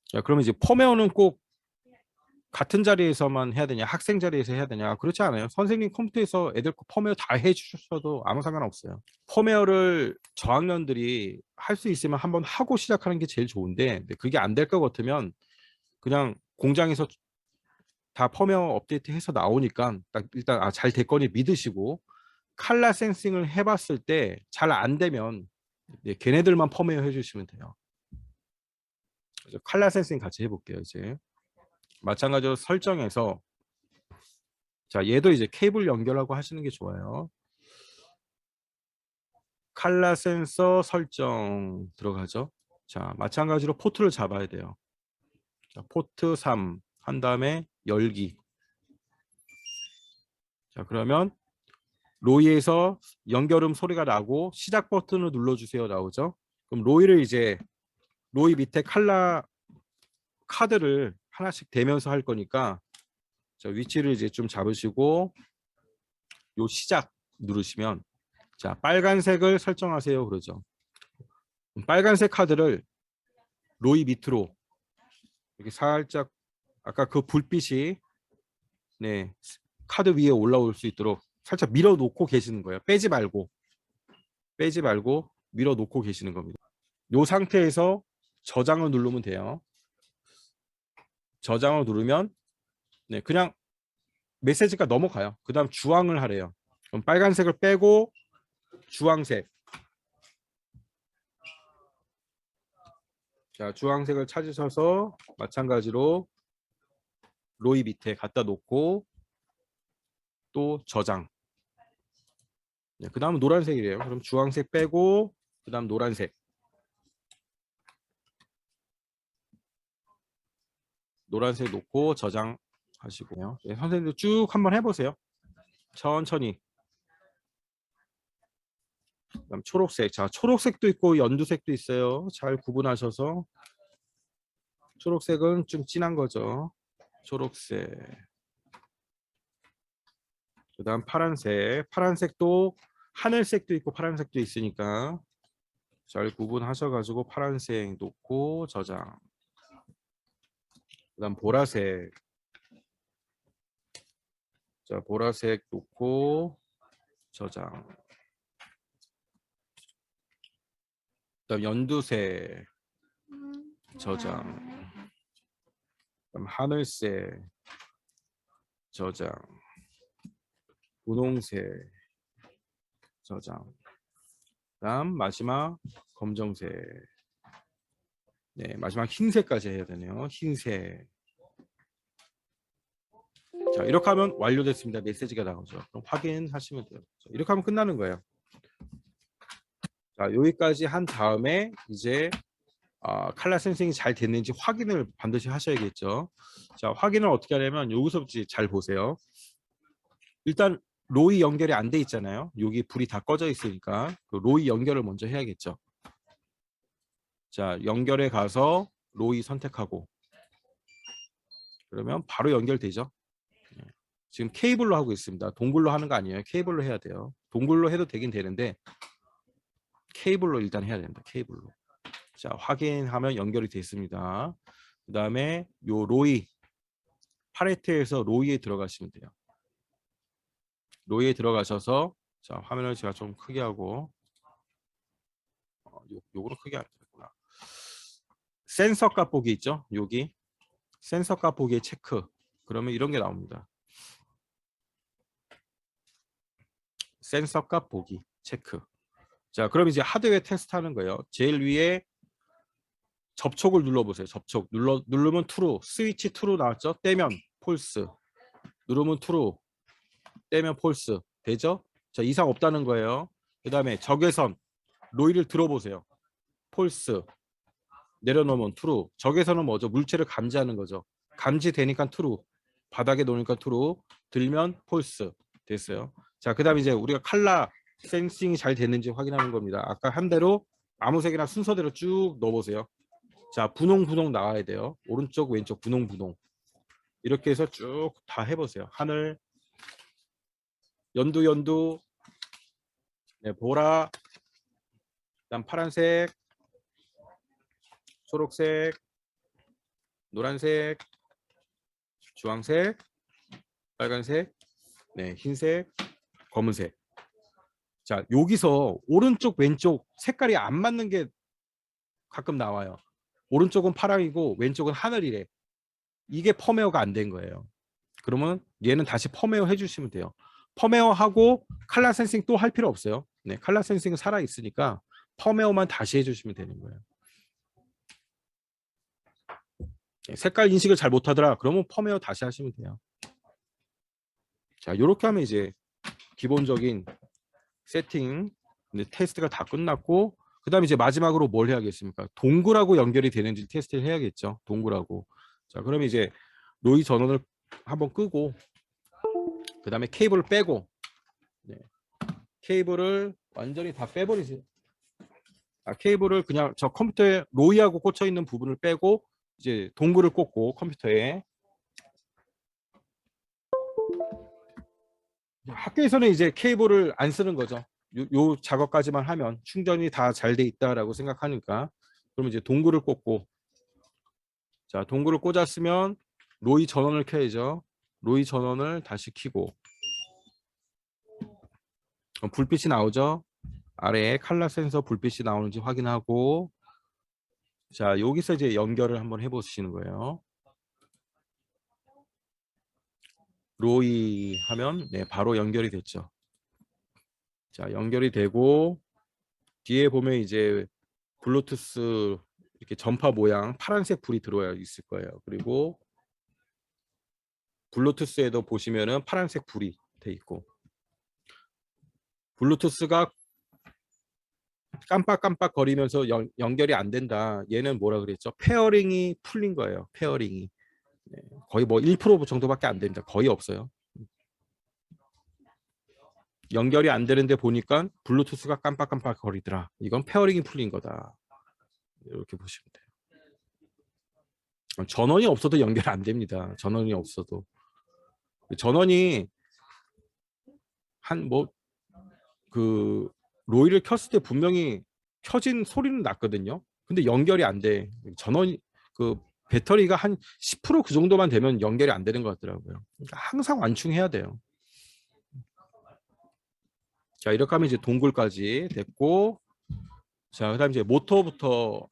자, 그러면 이제 펌웨어는 꼭 같은 자리에서만 해야 되냐, 학생 자리에서 해야 되냐, 그렇지 않아요. 선생님 컴퓨터에서 애들 거 펌웨어 다 해주셔도 아무 상관없어요. 펌웨어를 저학년들이 할 수 있으면 한번 하고 시작하는 게 제일 좋은데 그게 안 될 것 같으면 그냥 공장에서 다 펌웨어 업데이트 해서 나오니까 딱 일단 아, 잘 됐거니 믿으시고 칼라 센싱을 해봤을 때 잘 안 되면 네, 걔네들만 펌웨어 해주시면 돼요. 그래서 칼라 센싱 같이 해볼게요. 이제 마찬가지로 설정에서 자, 얘도 이제 케이블 연결하고 하시는 게 좋아요. 칼라 센서 설정 들어가죠. 자, 마찬가지로 포트를 잡아야 돼요. 자, 포트 3 한 다음에 열기. 자, 그러면 로이에서 연결음 소리가 나고 시작 버튼을 눌러주세요 나오죠. 그럼 로이를 이제 로이 밑에 칼라 카드를 하나씩 대면서 할 거니까 자, 위치를 이제 좀 잡으시고 요 시작 누르시면 자, 빨간색을 설정하세요 그러죠. 빨간색 카드를 로이 밑으로 이렇게 살짝 아까 그 불빛이 네, 카드 위에 올라올 수 있도록 살짝 밀어 놓고 계시는 거예요. 빼지 말고 밀어 놓고 계시는 겁니다. 이 상태에서 저장을 누르면 돼요. 저장을 누르면 네, 그냥 메시지가 넘어가요. 그 다음 주황을 하래요. 그럼 빨간색을 빼고 주황색. 자, 주황색을 찾으셔서 마찬가지로 로이 밑에 갖다 놓고 또 저장. 네, 그 다음은 노란색이래요. 그럼 주황색 빼고 그 다음 노란색. 노란색 놓고 저장하시고요. 네, 선생님도 쭉 한번 해보세요. 천천히. 그다음 초록색. 자, 초록색도 있고 연두색도 있어요. 잘 구분하셔서. 초록색은 좀 진한 거죠. 초록색. 그다음 파란색. 파란색도 하늘색도 있고 파란색도 있으니까 잘 구분하셔가지고 파란색 놓고 저장. 그다음 보라색. 자, 보라색 놓고 저장. 그다음 연두색 저장. 그다음 하늘색 저장. 분홍색 저장. 그다음 마지막 검정색. 네, 마지막 흰색까지 해야 되네요. 흰색. 자, 이렇게 하면 완료됐습니다. 메시지가 나오죠. 그럼 확인하시면 돼요. 자, 이렇게 하면 끝나는 거예요. 자, 여기까지 한 다음에 이제 칼라 센싱이 잘 됐는지 확인을 반드시 하셔야겠죠. 자, 확인을 어떻게 하냐면 여기서부터 잘 보세요. 일단 로이 연결이 안 돼 있잖아요. 여기 불이 다 꺼져 있으니까 그 로이 연결을 먼저 해야겠죠. 자, 연결에 가서 로이 선택하고 그러면 바로 연결되죠. 예. 지금 케이블로 하고 있습니다. 동굴로 하는 거 아니에요. 케이블로 해야 돼요. 동굴로 해도 되긴 되는데 케이블로 일단 해야 됩니다. 케이블로. 자, 확인하면 연결이 됐습니다. 그 다음에 요 로이 팔레트에서 로이에 들어가시면 돼요. 로이에 들어가셔서 자, 화면을 제가 좀 크게 하고 요거로 크게 안 되겠구나. 센서 값 보기 있죠? 여기 센서 값 보기에 체크. 그러면 이런 게 나옵니다. 센서 값 보기 체크. 자, 그럼 이제 하드웨어 테스트 하는 거예요. 제일 위에 접촉을 눌러보세요. 접촉 누르면 true, 스위치 true 나왔죠? 떼면 false, 누르면 true, 떼면 false 되죠? 자, 이상 없다는 거예요. 그 다음에 적외선 로이를 들어보세요. false, 내려놓으면 true. 적외선은 뭐죠? 물체를 감지하는 거죠. 감지되니까 true, 바닥에 놓으니까 true, 들면 false 됐어요. 자, 그 다음에 이제 우리가 칼라 센싱이 잘 됐는지 확인하는 겁니다. 아까 한 대로 아무 색이나 순서대로 쭉 넣어보세요. 자, 분홍 나와야 돼요. 오른쪽 왼쪽 분홍 이렇게 해서 쭉 다 해보세요. 하늘, 연두, 네, 보라, 그다음 파란색, 초록색, 노란색, 주황색, 빨간색, 네, 흰색, 검은색. 자, 여기서 오른쪽 왼쪽 색깔이 안 맞는 게 가끔 나와요. 오른쪽은 파랑이고 왼쪽은 하늘이래. 이게 펌웨어가 안 된 거예요. 그러면 얘는 다시 펌웨어 해주시면 돼요. 펌웨어 하고 칼라 센싱 또 할 필요 없어요. 네, 칼라 센싱은 살아 있으니까 펌웨어만 다시 해주시면 되는 거예요. 색깔 인식을 잘 못하더라. 그러면 펌웨어 다시 하시면 돼요. 자, 이렇게 하면 이제 기본적인 세팅, 테스트가 다 끝났고, 그 다음에 이제 마지막으로 뭘 해야겠습니까? 동굴하고 연결이 되는지 테스트를 해야겠죠. 동굴하고. 자, 그러면 이제 로이 전원을 한번 끄고, 그 다음에 케이블을 빼고, 네. 케이블을 완전히 다 빼버리세요. 케이블을 그냥 저 컴퓨터에 로이하고 꽂혀 있는 부분을 빼고, 이제 동굴을 꽂고 컴퓨터에. 학교에서는 이제 케이블을 안 쓰는 거죠. 요 작업까지만 하면 충전이 다 잘 돼 있다라고 생각하니까. 그러면 이제 동굴을 꽂고, 자, 동굴을 꽂았으면 로이 전원을 켜야죠. 로이 전원을 다시 켜고, 불빛이 나오죠. 아래에 칼라 센서 불빛이 나오는지 확인하고, 자, 여기서 이제 연결을 한번 해보시는 거예요. 로이 하면 네, 바로 연결이 됐죠. 자, 연결이 되고 뒤에 보면 이제 블루투스 이렇게 전파 모양 파란색 불이 들어와 있을 거예요. 그리고 블루투스에도 보시면은 파란색 불이 돼 있고, 블루투스가 깜빡깜빡 거리면서 연결이 안 된다. 얘는 뭐라 그랬죠? 페어링이 풀린 거예요. 페어링이. 네, 거의 뭐 1% 정도밖에 안 됩니다. 거의 없어요. 연결이 안 되는데 보니까 블루투스가 깜빡깜빡 거리더라. 이건 페어링이 풀린 거다. 이렇게 보시면 돼요. 전원이 없어도 연결 안 됩니다. 전원이 없어도. 전원이 한 뭐 그 로이를 켰을 때 분명히 켜진 소리는 났거든요. 근데 연결이 안 돼. 전원이 그 배터리가 한 10%그 정도만 되면 연결이 안 되는 것 같더라고요. 그러니까 항상 완충해야 돼요. 자, 이렇게 하면 이제 동굴까지 됐고, 자, 그다음 이제 모터부터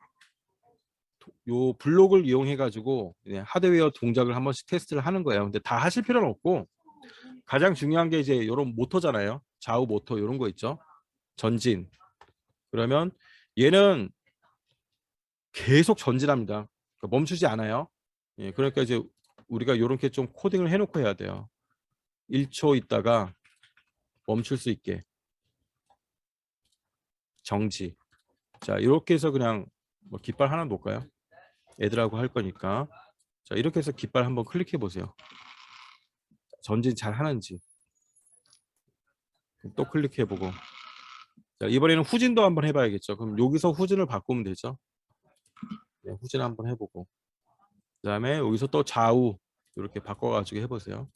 요 블록을 이용해 가지고 하드웨어 동작을 한 번씩 테스트를 하는 거예요. 근데 다 하실 필요는 없고, 가장 중요한 게 이제 이런 모터잖아요. 좌우 모터 이런 거 있죠. 전진. 그러면 얘는 계속 전진합니다. 그러니까 멈추지 않아요. 예, 그러니까 이제 우리가 이렇게 좀 코딩을 해놓고 해야 돼요. 1초 있다가 멈출 수 있게. 정지. 자, 이렇게 해서 그냥 뭐 깃발 하나 놓을까요? 애들하고 할 거니까. 자, 이렇게 해서 깃발 한번 클릭해 보세요. 전진 잘 하는지. 또 클릭해 보고. 자, 이번에는 후진도 한번 해봐야겠죠. 그럼 여기서 후진을 바꾸면 되죠. 네, 후진 한번 해보고 그다음에 여기서 또 좌우 이렇게 바꿔가지고 해보세요.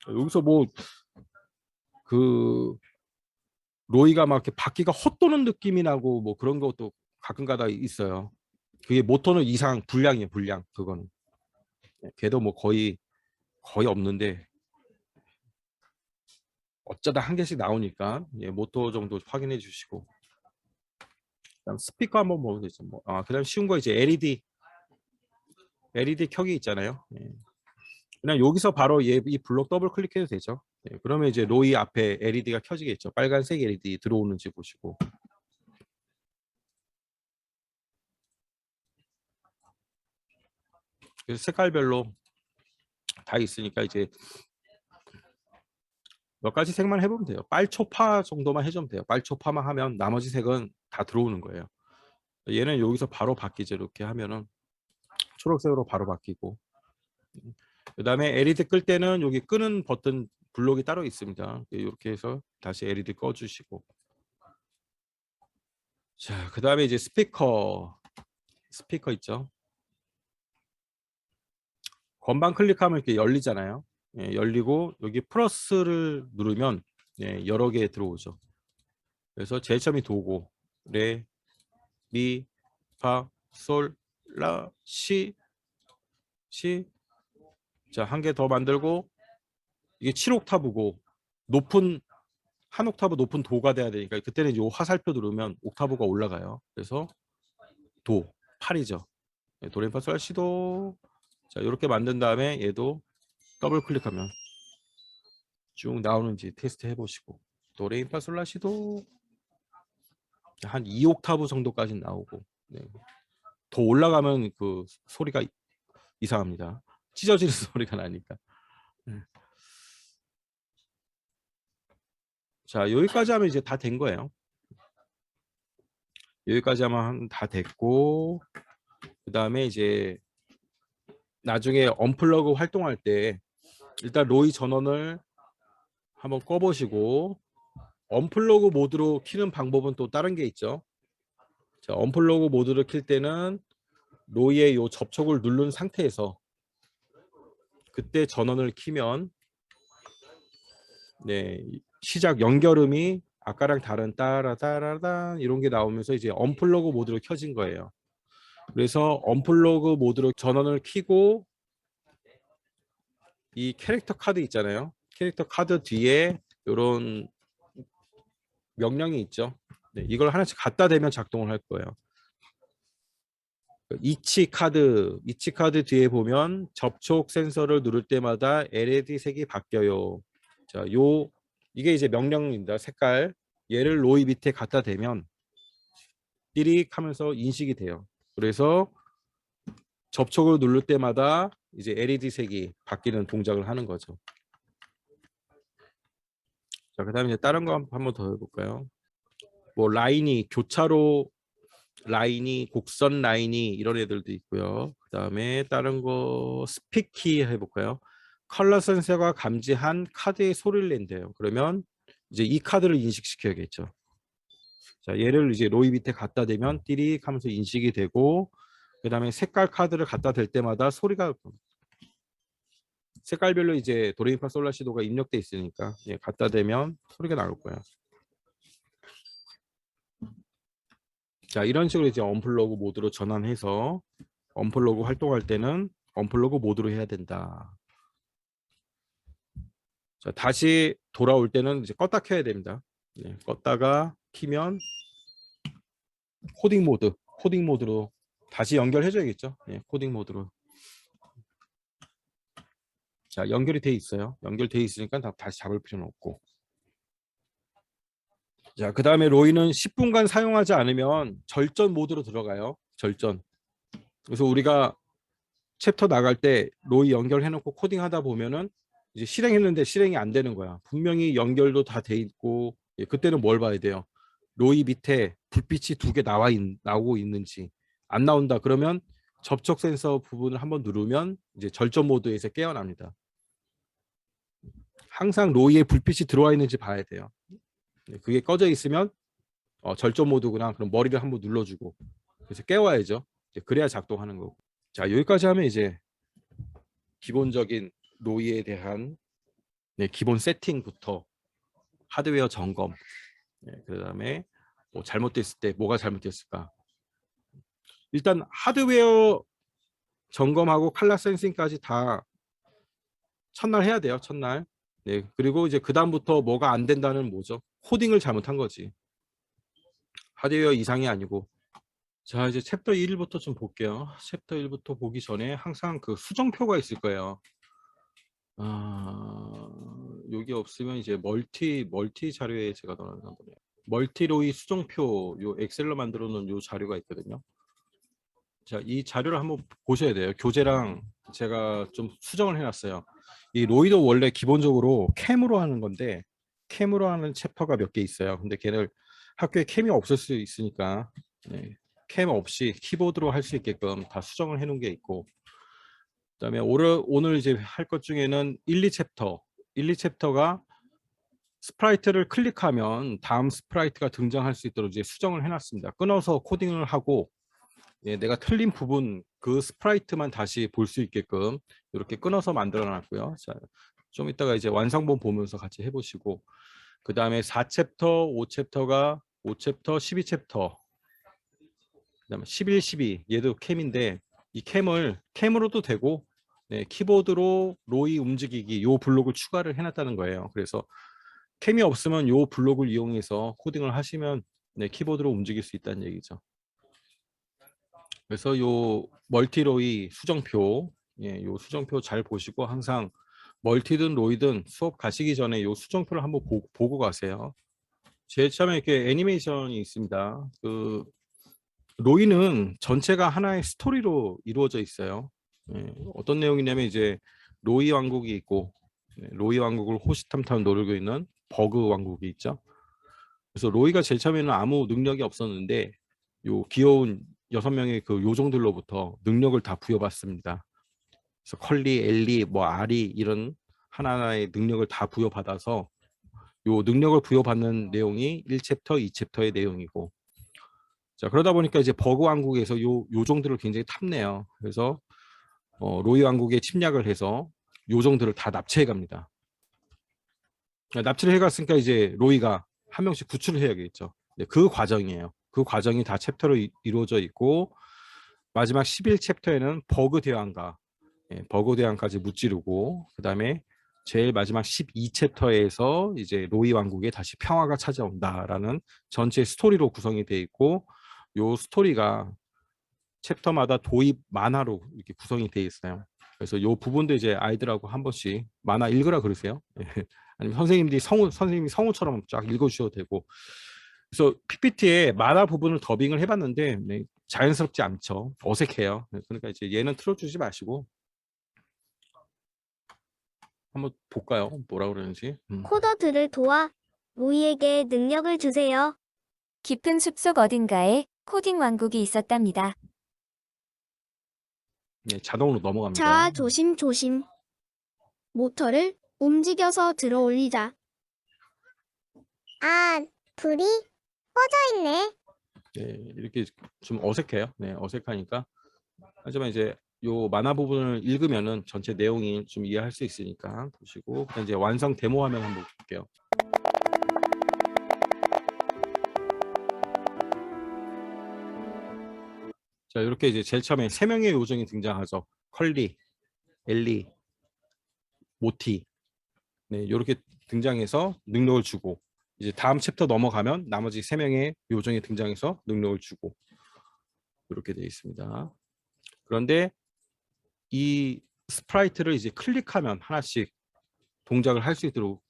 여기서 뭐 그 로이가 막 이렇게 바퀴가 헛도는 느낌이 나고 뭐 그런 것도 가끔가다 있어요. 그게 모터는 이상 불량이에요, 불량. 그거는 걔도 뭐 거의 없는데 어쩌다 한 개씩 나오니까 예, 모터 정도 확인해 주시고 그다음 스피커 한번 보겠습니다. 그다음 쉬운 거 이제 LED 켜기 있잖아요. 예. 그냥 여기서 바로 이 블록 더블 클릭해도 되죠. 예, 그러면 이제 로이 앞에 LED가 켜지겠죠. 빨간색 LED 들어오는지 보시고. 그래서 색깔별로 다 있으니까 이제 몇 가지 색만 해보면 돼요. 빨초파 정도만 해주면 돼요. 빨초파만 하면 나머지 색은 다 들어오는 거예요. 얘는 여기서 바로 바뀌죠. 이렇게 하면은 초록색으로 바로 바뀌고. 그다음에 LED 끌 때는 여기 끄는 버튼 블록이 따로 있습니다. 이렇게 해서 다시 LED 꺼주시고. 자, 그다음에 이제 스피커 있죠. 건반 클릭하면 이렇게 열리잖아요. 예, 열리고 여기 플러스를 누르면 예, 여러 개 들어오죠. 그래서 제일 처음이 도고 레, 미, 파, 솔, 라, 시. 자, 한 개 더 만들고 이게 7옥타브고 높은 한 옥타브 높은 도가 돼야 되니까 그때는 이제 화살표 누르면 옥타브가 올라가요. 그래서 도 8이죠. 도레미파 솔라 시도. 자, 이렇게 만든 다음에 얘도 더블 클릭하면 쭉 나오는지 테스트 해보시고 도레미파 솔라 시도 한 2옥타브 정도까지 나오고 네. 더 올라가면 그 소리가 이상합니다. 찢어지는 소리가 나니까. 네. 자, 여기까지 하면 이제 다 된 거예요. 여기까지 하면 다 됐고 그 다음에 이제 나중에 언플러그 활동할 때 일단 로이 전원을 한번 꺼보시고 언플러그 모드로 키는 방법은 또 다른 게 있죠. 자, 언플러그 모드를 킬 때는 로이의 요 접촉을 누른 상태에서 그때 전원을 키면 네, 시작 연결음이 아까랑 다른 따라따라다 이런 게 나오면서 이제 언플러그 모드로 켜진 거예요. 그래서 언플러그 모드로 전원을 켜고 이 캐릭터 카드 있잖아요. 캐릭터 카드 뒤에 이런 명령이 있죠. 네, 이걸 하나씩 갖다 대면 작동을 할 거예요. 이치 카드 뒤에 보면 접촉 센서를 누를 때마다 LED 색이 바뀌어요. 자, 이게 이제 명령입니다. 색깔. 얘를 로이 밑에 갖다 대면 띠릭 하면서 인식이 돼요. 그래서 접촉을 누를 때마다 이제 LED 색이 바뀌는 동작을 하는 거죠. 자, 그다음에 이제 다른 거 한번 더 해볼까요? 뭐 라인이 교차로 라인이 곡선 라인이 이런 애들도 있고요. 그다음에 다른 거 스피키 해볼까요? 컬러 센서가 감지한 카드의 소리를 낸대요. 그러면 이제 이 카드를 인식시켜야겠죠. 자, 얘를 이제 로이 밑에 갖다 대면 띠릭 하면서 인식이 되고 그다음에 색깔 카드를 갖다 댈 때마다 소리가 색깔별로 이제 도레미파 솔라시도가 입력돼 있으니까 예, 갖다 대면 소리가 나올 거예요. 자, 이런 식으로 이제 언플러그 모드로 전환해서 언플러그 활동할 때는 언플러그 모드로 해야 된다. 자, 다시 돌아올 때는 이제 껐다 켜야 됩니다. 네, 껐다가 키면 코딩 모드로 다시 연결해줘야겠죠. 네, 코딩 모드로. 자, 연결이 돼 있어요. 연결돼 있으니까 다시 잡을 필요는 없고. 자, 그 다음에 로이는 10분간 사용하지 않으면 절전 모드로 들어가요. 절전. 그래서 우리가 챕터 나갈 때 로이 연결해놓고 코딩하다 보면은 이제 실행했는데 실행이 안 되는 거야. 분명히 연결도 다 돼 있고 예, 그때는 뭘 봐야 돼요? 로이 밑에 불빛이 두 개 나오고 있는지 안 나온다. 그러면 접촉 센서 부분을 한번 누르면 이제 절전 모드에서 깨어납니다. 항상 로이에 불빛이 들어와 있는지 봐야 돼요. 그게 꺼져 있으면 절전 모드구나. 그럼 머리를 한번 눌러주고 그래서 깨워야죠. 그래야 작동하는 거고. 자, 여기까지 하면 이제 기본적인 로이에 대한 기본 세팅부터 하드웨어 점검, 그다음에 뭐 잘못됐을 때 뭐가 잘못됐을까. 일단 하드웨어 점검하고 칼라 센싱까지 다 첫날 해야 돼요. 첫날. 네, 그리고 이제 그 다음부터 뭐가 안 된다는 뭐죠? 코딩을 잘못한 거지. 하드웨어 이상이 아니고. 자, 이제 챕터 1부터 좀 볼게요. 챕터 1부터 보기 전에 항상 그 수정표가 있을 거예요. 여기 없으면 이제 멀티 자료에 제가 넣어놨나 보네요. 멀티로이 수정표, 요 엑셀로 만들어 놓은 요 자료가 있거든요. 자, 이 자료를 한번 보셔야 돼요. 교재랑 제가 좀 수정을 해놨어요. 이 로이도 원래 기본적으로 캠으로 하는 건데 캠으로 하는 챕터가 몇 개 있어요. 근데 걔를 학교에 캠이 없을 수 있으니까 캠 없이 키보드로 할 수 있게끔 다 수정을 해놓은 게 있고, 그다음에 오늘 이제 할 것 중에는 1, 2챕터 1, 2챕터가 스프라이트를 클릭하면 다음 스프라이트가 등장할 수 있도록 이제 수정을 해놨습니다. 끊어서 코딩을 하고 내가 틀린 부분 그 스프라이트만 다시 볼 수 있게끔 이렇게 끊어서 만들어 놨고요. 자, 좀 이따가 이제 완성본 보면서 같이 해보시고, 그 다음에 4챕터, 5챕터가 5챕터, 12챕터, 그 다음에 11, 12 얘도 캠인데 이 캠으로도 되고 키보드로 로이 움직이기 요 블록을 추가를 해놨다는 거예요. 그래서 캠이 없으면 요 블록을 이용해서 코딩을 하시면 키보드로 움직일 수 있다는 얘기죠. 그래서 요 멀티로이 수정표, 요 수정표 잘 보시고 항상 멀티든 로이든 수업 가시기 전에 요 수정표를 한번 보고 가세요. 제일 처음에 이렇게 애니메이션이 있습니다. 그 로이는 전체가 하나의 스토리로 이루어져 있어요. 어떤 내용이냐면 이제 로이 왕국이 있고 로이 왕국을 호시탐탐 노리고 있는 버그 왕국이 있죠. 그래서 로이가 제일 처음에는 아무 능력이 없었는데 요 귀여운 6명의 그 요정들로부터 능력을 다 부여받습니다. 그래서 컬리, 엘리, 뭐 아리 이런 하나하나의 능력을 다 부여받아서 요 능력을 부여받는 내용이 1챕터, 2챕터의 내용이고, 자, 그러다 보니까 이제 버그 왕국에서 요 요정들을 굉장히 탐내요. 그래서 로이 왕국에 침략을 해서 요정들을 다 납치해 갑니다. 납치를 해갔으니까 이제 로이가 한 명씩 구출을 해야겠죠. 그 과정이에요. 그 과정이 다 챕터로 이루어져 있고, 마지막 11챕터에는 버그 대왕과 버그 대왕까지 무찌르고, 그 다음에 제일 마지막 12챕터에서 이제 로이 왕국에 다시 평화가 찾아온다라는 전체 스토리로 구성이 되어 있고, 요 스토리가 챕터마다 도입 만화로 이렇게 구성이 되어 있어요. 그래서 요 부분도 이제 아이들하고 한 번씩 만화 읽으라 그러세요. 아니면 선생님이 성우처럼 쫙 읽어주셔도 되고. 그래서 PPT에 만화 부분을 더빙을 해봤는데 자연스럽지 않죠. 어색해요. 그러니까 이제 얘는 틀어주지 마시고 한번 볼까요? 뭐라 그러는지. 코더들을 도와 로이에게 능력을 주세요. 깊은 숲속 어딘가에 코딩 왕국이 있었답니다. 자동으로 넘어갑니다. 자, 조심조심. 모터를 움직여서 들어 올리자. 아, 불이 꺼져 있네. 이렇게 좀 어색해요. 어색하니까. 하지만 이제 요 만화 부분을 읽으면은 전체 내용이 좀 이해할 수 있으니까 보시고, 그다음 이제 완성 데모 화면 한번 볼게요. 자, 이렇게 이제 제일 처음에 3명의 요정이 등장하죠. 컬리, 엘리, 모티. 이렇게 등장해서 능력을 주고, 이제 다음 챕터 넘어가면 나머지 3명의 요정이 등장해서 능력을 주고, 이렇게 되어 있습니다. 그런데 이 스프라이트를 이제 클릭하면 하나씩 동작을 할 수 있도록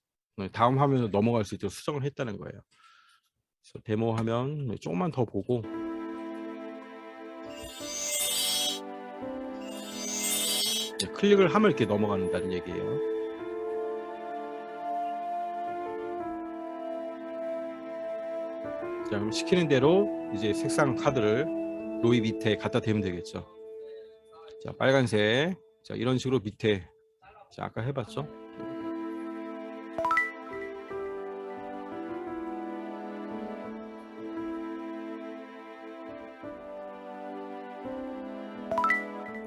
다음 화면으로 넘어갈 수 있도록 수정을 했다는 거예요. 그래서 데모 화면 조금만 더 보고, 클릭을 하면 이렇게 넘어간다는 얘기예요. 자, 그럼 시키는 대로 이제 색상 카드를 로이 밑에 갖다 대면 되겠죠. 자, 빨간색. 자, 이런 식으로 밑에, 자, 아까 해봤죠?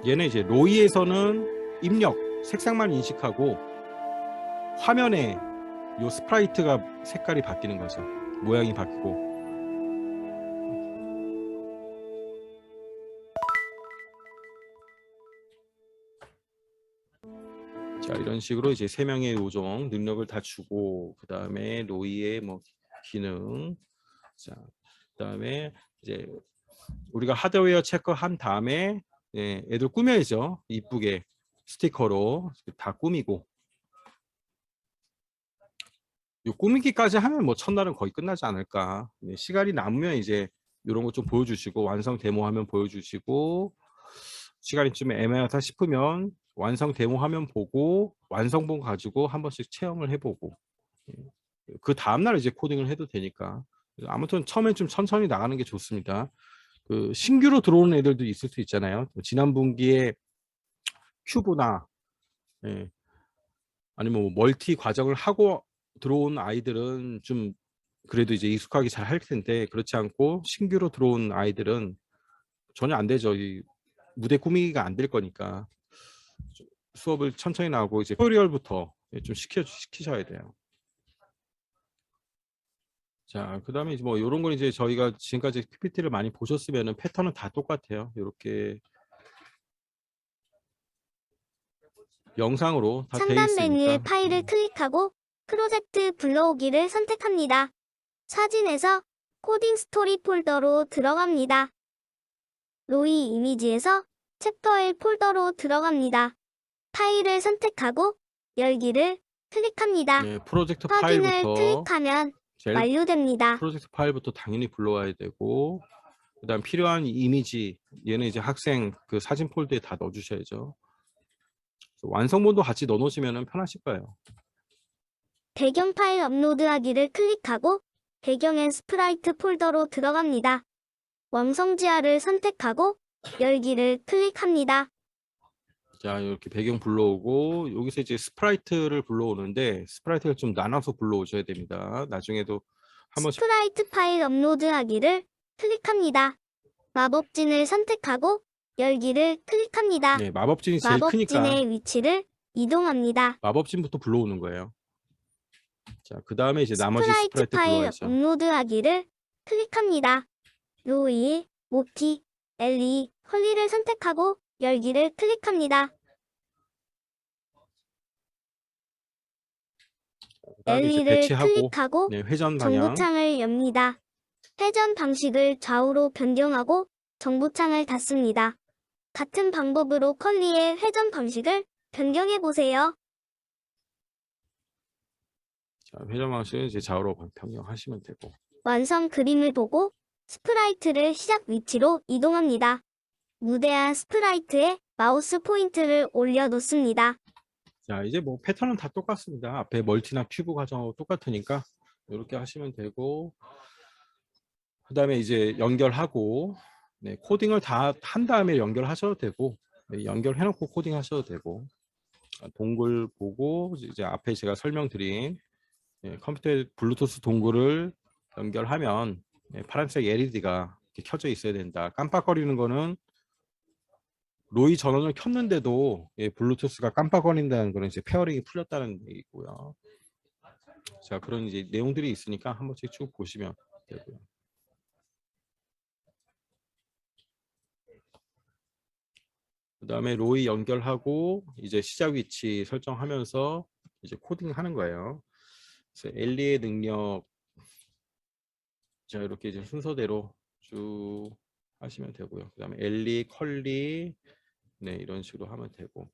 얘는 이제 로이에서는 입력, 색상만 인식하고 화면에 요 스프라이트가 색깔이 바뀌는 거죠. 모양이 바뀌고. 자, 이런 식으로 이제 세 명의 요정 능력을 다 주고, 그 다음에 로이의 뭐 기능, 자, 그 다음에 이제 우리가 하드웨어 체크한 다음에 애들 꾸며야죠. 이쁘게 스티커로 다 꾸미고. 요 꾸미기까지 하면 뭐 첫날은 거의 끝나지 않을까. 시간이 남으면 이제 이런 거 좀 보여주시고, 완성 데모 화면 보여주시고, 시간이 좀 애매하다 싶으면 완성 데모 화면 보고 완성본 가지고 한 번씩 체험을 해보고, 그 다음날 이제 코딩을 해도 되니까. 아무튼 처음엔 좀 천천히 나가는 게 좋습니다. 그 신규로 들어오는 애들도 있을 수 있잖아요. 지난 분기에 큐브나 아니면 뭐 멀티 과정을 하고 들어온 아이들은 좀 그래도 이제 익숙하게 잘 할 텐데, 그렇지 않고 신규로 들어온 아이들은 전혀 안 되죠. 이 무대 꾸미기가 안 될 거니까 수업을 천천히 나오고 이제 튜토리얼부터 좀 시키셔야 돼요. 자, 그 다음에 이제 뭐 이런 건 이제 저희가 지금까지 PPT를 많이 보셨으면은 패턴은 다 똑같아요. 이렇게 영상으로 다 돼 상단 메뉴의 있으니까. 파일을 클릭하고 프로젝트 불러오기를 선택합니다. 사진에서 코딩 스토리 폴더로 들어갑니다. 로이 이미지에서 챕터 1 폴더로 들어갑니다. 파일을 선택하고 열기를 클릭합니다. 네, 프로젝트 확인을 파일부터 클릭하면 제일 완료됩니다. 프로젝트 파일부터 당연히 불러와야 되고, 그다음 필요한 이미지, 얘는 이제 학생 그 사진 폴더에 다 넣어주셔야죠. 완성본도 같이 넣어놓으시면 편하실 거예요. 배경 파일 업로드하기를 클릭하고 배경엔 스프라이트 폴더로 들어갑니다. 완성지하를 선택하고 열기를 클릭합니다. 자, 이렇게 배경 불러오고, 여기서 이제 스프라이트를 불러오는데 스프라이트를 좀 나눠서 불러오셔야 됩니다. 나중에도 한 번씩. 스프라이트 파일 업로드하기를 클릭합니다. 마법진을 선택하고 열기를 클릭합니다. 네, 마법진이 제일 크니까 마법진의 위치를 이동합니다. 마법진부터 불러오는 거예요. 자, 그 다음에 이제 나머지 스프라이트 스프라이트 파일 불러야죠. 업로드하기를 클릭합니다. 로이, 모티, 엘리, 헐리를 선택하고 열기를 클릭합니다. 그다음에 이제 엘리를 배치하고, 클릭하고 네, 회전 방향. 정보창을 엽니다. 회전 방식을 좌우로 변경하고 정보창을 닫습니다. 같은 방법으로 컬리의 회전 방식을 변경해 보세요. 자, 회전 방식은 이제 좌우로 변경하시면 되고. 완성 그림을 보고 스프라이트를 시작 위치로 이동합니다. 무대한 스프라이트에 마우스 포인트를 올려놓습니다. 자, 이제 뭐 패턴은 다 똑같습니다. 앞에 멀티나 큐브 과정하고 똑같으니까 이렇게 하시면 되고, 그 다음에 이제 연결하고, 네, 코딩을 다 한 다음에 연결하셔도 되고, 네, 연결해놓고 코딩 하셔도 되고, 동글 보고 이제 앞에 제가 설명드린 컴퓨터에 블루투스 동글을 연결하면 파란색 LED가 이렇게 켜져 있어야 된다. 깜빡거리는 거는 로이 전원을 켰는데도 블루투스가 깜빡거린다는 거는 이제 페어링이 풀렸다는 얘기고요. 자, 그런 이제 내용들이 있으니까 한 번씩 쭉 보시면 되고요. 그 다음에 로이 연결하고 이제 시작 위치 설정하면서 이제 코딩하는 거예요. 그래서 엘리의 능력, 자, 이렇게 이제 순서대로 쭉 하시면 되고요. 그 다음에 엘리, 컬리, 네, 이런 식으로 하면 되고.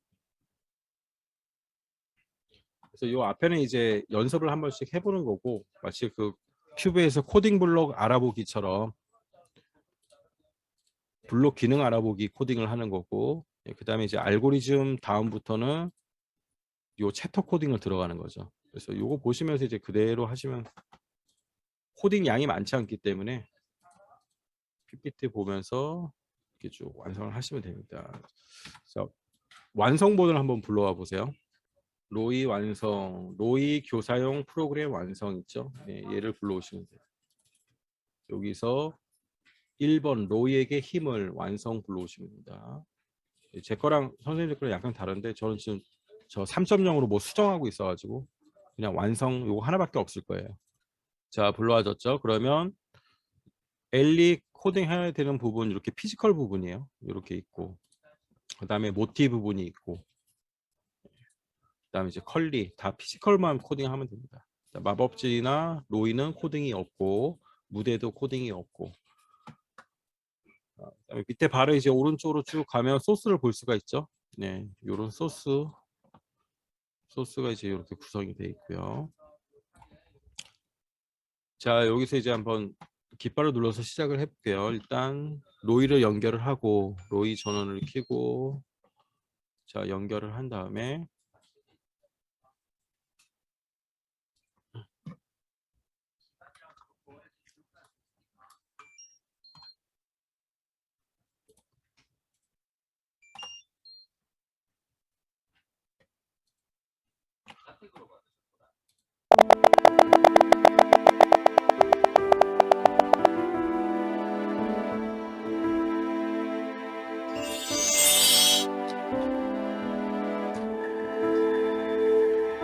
그래서 요 앞에는 이제 연습을 한 번씩 해보는 거고, 마치 그 큐브에서 코딩 블록 알아보기처럼 블록 기능 알아보기 코딩을 하는 거고, 그 다음에 이제 알고리즘 다음부터는 요 챕터 코딩을 들어가는 거죠. 그래서 요거 보시면서 이제 그대로 하시면 코딩 양이 많지 않기 때문에 PPT 보면서 이렇게 쭉 완성을 하시면 됩니다. 자, 완성본을 한번 불러와 보세요. 로이 완성, 로이 교사용 프로그램 완성 있죠? 네, 얘를 불러오시면 돼요. 여기서 1번 로이에게 힘을 완성 불러오시면 됩니다. 제 거랑 선생님들 거랑 약간 다른데 저는 지금 저 3.0으로 뭐 수정하고 있어가지고 그냥 완성 요거 하나밖에 없을 거예요. 자, 불러와졌죠? 그러면 엘리 코딩 해야 되는 부분 이렇게 피지컬 부분이에요. 이렇게 있고 그 다음에 모티 부분이 있고 그 다음에 이제 컬리 다 피지컬만 코딩하면 됩니다. 자, 마법진이나 로이는 코딩이 없고 무대도 코딩이 없고 그다음에 밑에 바로 이제 오른쪽으로 쭉 가면 소스를 볼 수가 있죠. 네, 요런 소스가 이제 이렇게 구성이 되어 있고요. 자, 여기서 이제 한번 깃발을 눌러서 시작을 해볼게요. 일단 로이를 연결을 하고 로이 전원을 켜고 자, 연결을 한 다음에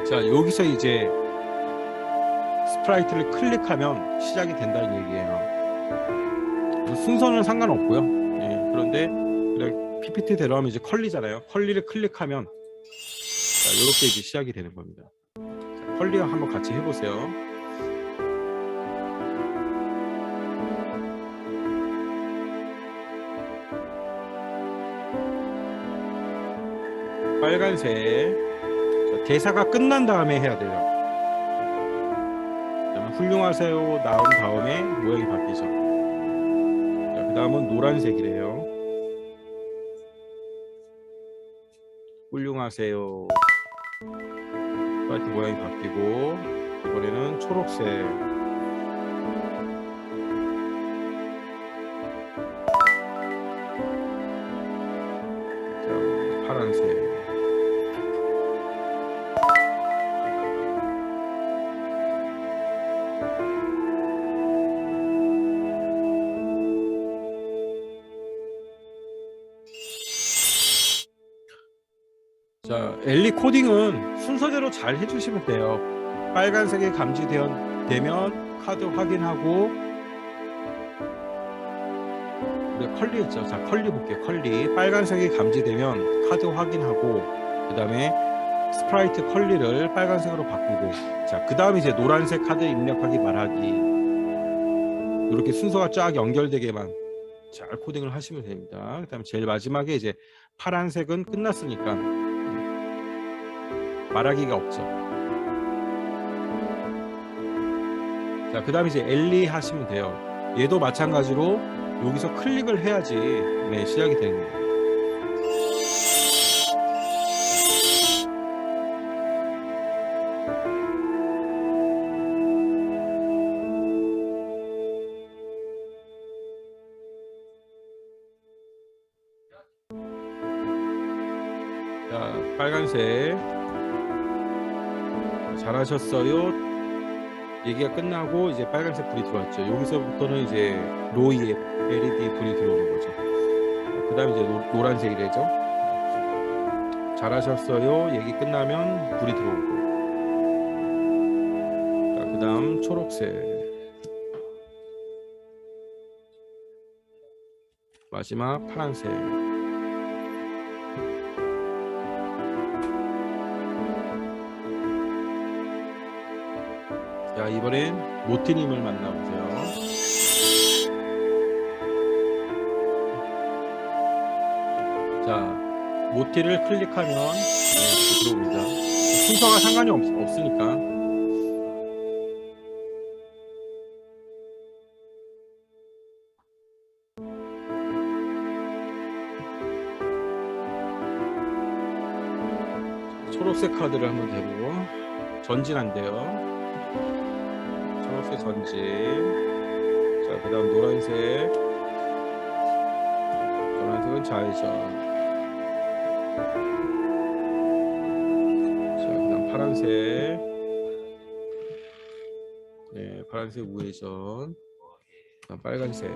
자, 여기서 이제 스프라이트를 클릭하면 시작이 된다는 얘기예요. 순서는 상관없고요. 예, 그런데 그냥 PPT대로 하면 이제 컬리잖아요. 컬리를 클릭하면 자, 이렇게 이제 시작이 되는 겁니다. 자, 컬리와 한번 같이 해보세요. 빨간색. 자, 대사가 끝난 다음에 해야 돼요. 그다음에 훌륭하세요 나온 다음에 모양이 바뀌죠. 자, 그 다음은 노란색이래요. 훌륭하세요. 파이트 모양이 바뀌고 이번에는 초록색. 자, 파란색. 자, 엘리 코딩은 순서대로 잘 해주시면 돼요. 빨간색이 감지되면 카드 확인하고 우리 컬리 있죠. 자, 컬리 볼게요. 컬리 빨간색이 감지되면 카드 확인하고 그 다음에 스프라이트 컬리를 빨간색으로 바꾸고 자, 그 다음에 이제 노란색 카드 입력하기 말하기 이렇게 순서가 쫙 연결되게만 잘 코딩을 하시면 됩니다. 그 다음에 제일 마지막에 이제 파란색은 끝났으니까 말하기가 없죠. 자, 그 다음에 이제 엘리 하시면 돼요. 얘도 마찬가지로 여기서 클릭을 해야지 네, 시작이 되는 거예요. 자, 빨간색 잘하셨어요. 얘기가 끝나고 이제 빨간색 불이 들어왔죠. 여기서부터는 이제 로이의 LED 불이 들어오는 거죠. 그 다음에 이제 노란색이래죠. 잘하셨어요. 얘기 끝나면 불이 들어오고. 자, 그 다음 초록색. 마지막 파란색. 자, 이번엔 모티님을 만나보세요. 자, 모티를 클릭하면 네, 들어옵니다. 순서가 상관이 없으니까. 초록색 카드를 한번 대보고 전진한대요. 초록색 전진. 자, 그 다음 노란색. 노란색은 좌회전. 자, 그 다음 파란색. 네, 파란색 우회전. 그 다음 빨간색.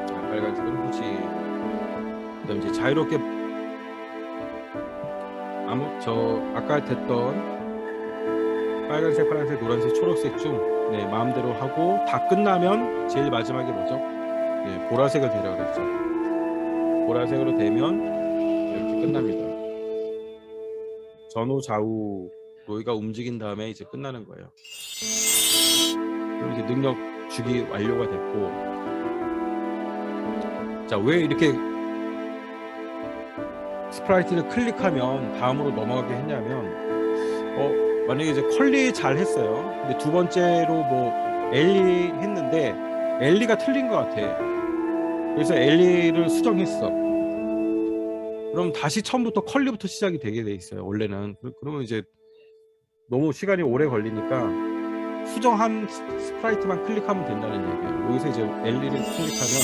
자, 빨간색은 후지. 그다음 이제 자유롭게 아까 됐던 빨간색, 파란색, 노란색, 초록색 중 마음대로 하고 다 끝나면 제일 마지막에 뭐죠? 보라색을 되라 그랬죠. 보라색으로 되면 이렇게 끝납니다. 전후 좌우 로이가 움직인 다음에 이제 끝나는 거예요. 그럼 이제 능력 주기 완료가 됐고, 자, 왜 이렇게 스프라이트를 클릭하면 다음으로 넘어가게 했냐면, 만약에 이제 컬리 잘 했어요. 근데 두 번째로 뭐 엘리 했는데 엘리가 틀린 것 같아. 그래서 엘리를 수정했어. 그럼 다시 처음부터 컬리부터 시작이 되게 돼 있어요. 원래는. 그러면 이제 너무 시간이 오래 걸리니까 수정한 스프라이트만 클릭하면 된다는 얘기예요. 여기서 이제 엘리를 클릭하면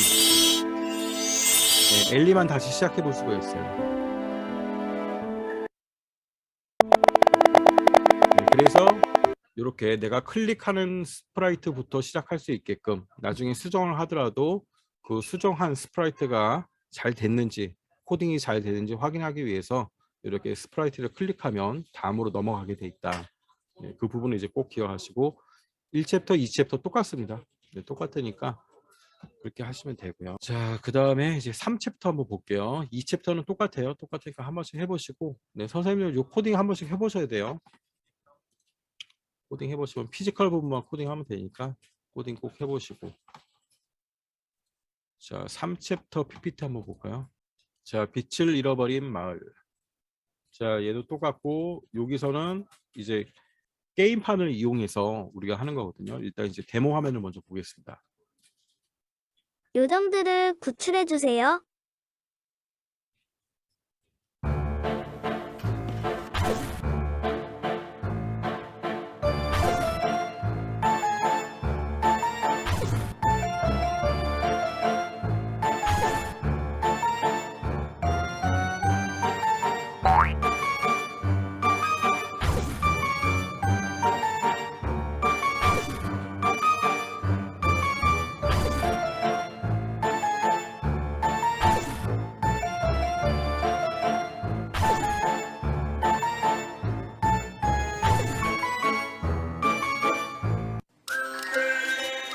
엘리만 다시 시작해 볼 수가 있어요. 그래서 이렇게 내가 클릭하는 스프라이트부터 시작할 수 있게끔 나중에 수정을 하더라도 그 수정한 스프라이트가 잘 됐는지, 코딩이 잘 되는지 확인하기 위해서 이렇게 스프라이트를 클릭하면 다음으로 넘어가게 돼 있다. 그 부분을 이제 꼭 기억하시고, 1챕터, 2챕터 똑같습니다. 똑같으니까 그렇게 하시면 되고요. 자, 그 다음에 이제 3챕터 한번 볼게요. 2챕터는 똑같아요. 똑같으니까 한 번씩 해보시고, 선생님은 요 코딩 한 번씩 해보셔야 돼요. 코딩 해보시면 피지컬 부분만 코딩하면 되니까 코딩 꼭 해보시고. 자, 3챕터 PPT 한번 볼까요? 자, 빛을 잃어버린 마을. 자, 얘도 똑같고, 여기서는 이제 게임판을 이용해서 우리가 하는 거거든요. 일단 이제 데모 화면을 먼저 보겠습니다. 요정들을 구출해 주세요.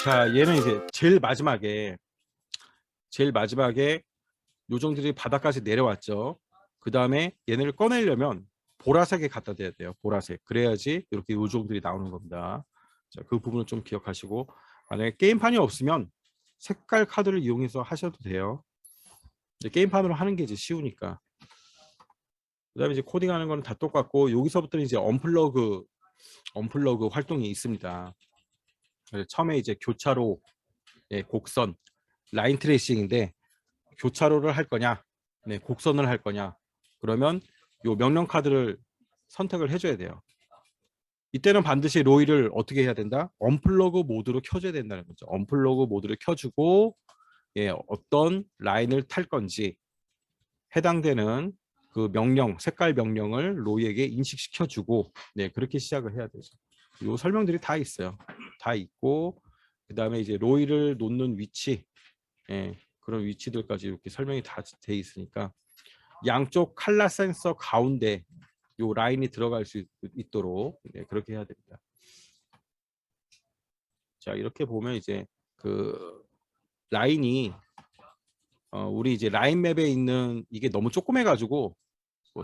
자, 얘는 이제 제일 마지막에 요정들이 바닥까지 내려왔죠. 그 다음에 얘네를 꺼내려면 보라색에 갖다 대야 돼요. 보라색. 그래야지 이렇게 요정들이 나오는 겁니다. 자, 그 부분을 좀 기억하시고, 만약에 게임판이 없으면 색깔 카드를 이용해서 하셔도 돼요. 이제 게임판으로 하는 게 이제 쉬우니까. 그 다음에 이제 코딩하는 거는 다 똑같고, 여기서부터는 이제 언플러그 활동이 있습니다. 그래서 처음에 이제 교차로, 곡선, 라인 트레이싱인데, 교차로를 할 거냐, 곡선을 할 거냐, 그러면 요 명령 카드를 선택을 해줘야 돼요. 이때는 반드시 로이를 어떻게 해야 된다? 언플러그 모드로 켜줘야 된다는 거죠. 언플러그 모드를 켜주고, 어떤 라인을 탈 건지 해당되는 그 명령, 색깔 명령을 로이에게 인식시켜주고, 그렇게 시작을 해야 되죠. 요 설명들이 다 있어요. 다 있고, 그 다음에 이제 로이를 놓는 위치, 그런 위치들까지 이렇게 설명이 다 돼 있으니까, 양쪽 칼라 센서 가운데 요 라인이 들어갈 수 있도록 그렇게 해야 됩니다. 자, 이렇게 보면 이제 그 라인이 우리 이제 라인 맵에 있는 이게 너무 조그매 가지고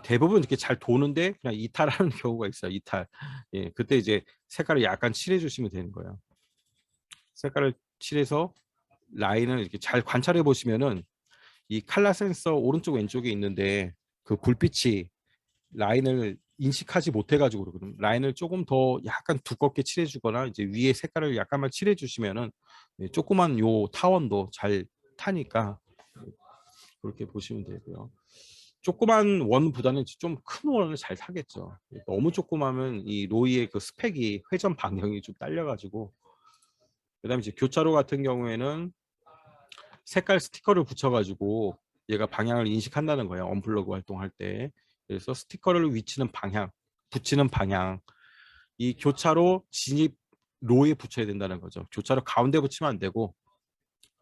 대부분 이렇게 잘 도는데 그냥 이탈하는 경우가 있어요. 이탈. 그때 이제 색깔을 약간 칠해 주시면 되는 거예요. 색깔을 칠해서 라인을 이렇게 잘 관찰해 보시면은 이 칼라 센서 오른쪽 왼쪽에 있는데 그 불빛이 라인을 인식하지 못해 가지고 그러거든요. 라인을 조금 더 약간 두껍게 칠해 주거나 이제 위에 색깔을 약간만 칠해 주시면은 조그만 요 타원도 잘 타니까 그렇게 보시면 되고요. 조그만 원보다는 좀 큰 원을 잘 타겠죠. 너무 조그마면 이 로이의 그 스펙이 회전 반경이 좀 딸려가지고, 그다음에 이제 교차로 같은 경우에는 색깔 스티커를 붙여가지고 얘가 방향을 인식한다는 거예요. 언플러그 활동할 때. 그래서 스티커를 붙이는 방향, 이 교차로 진입 로에 붙여야 된다는 거죠. 교차로 가운데 붙이면 안 되고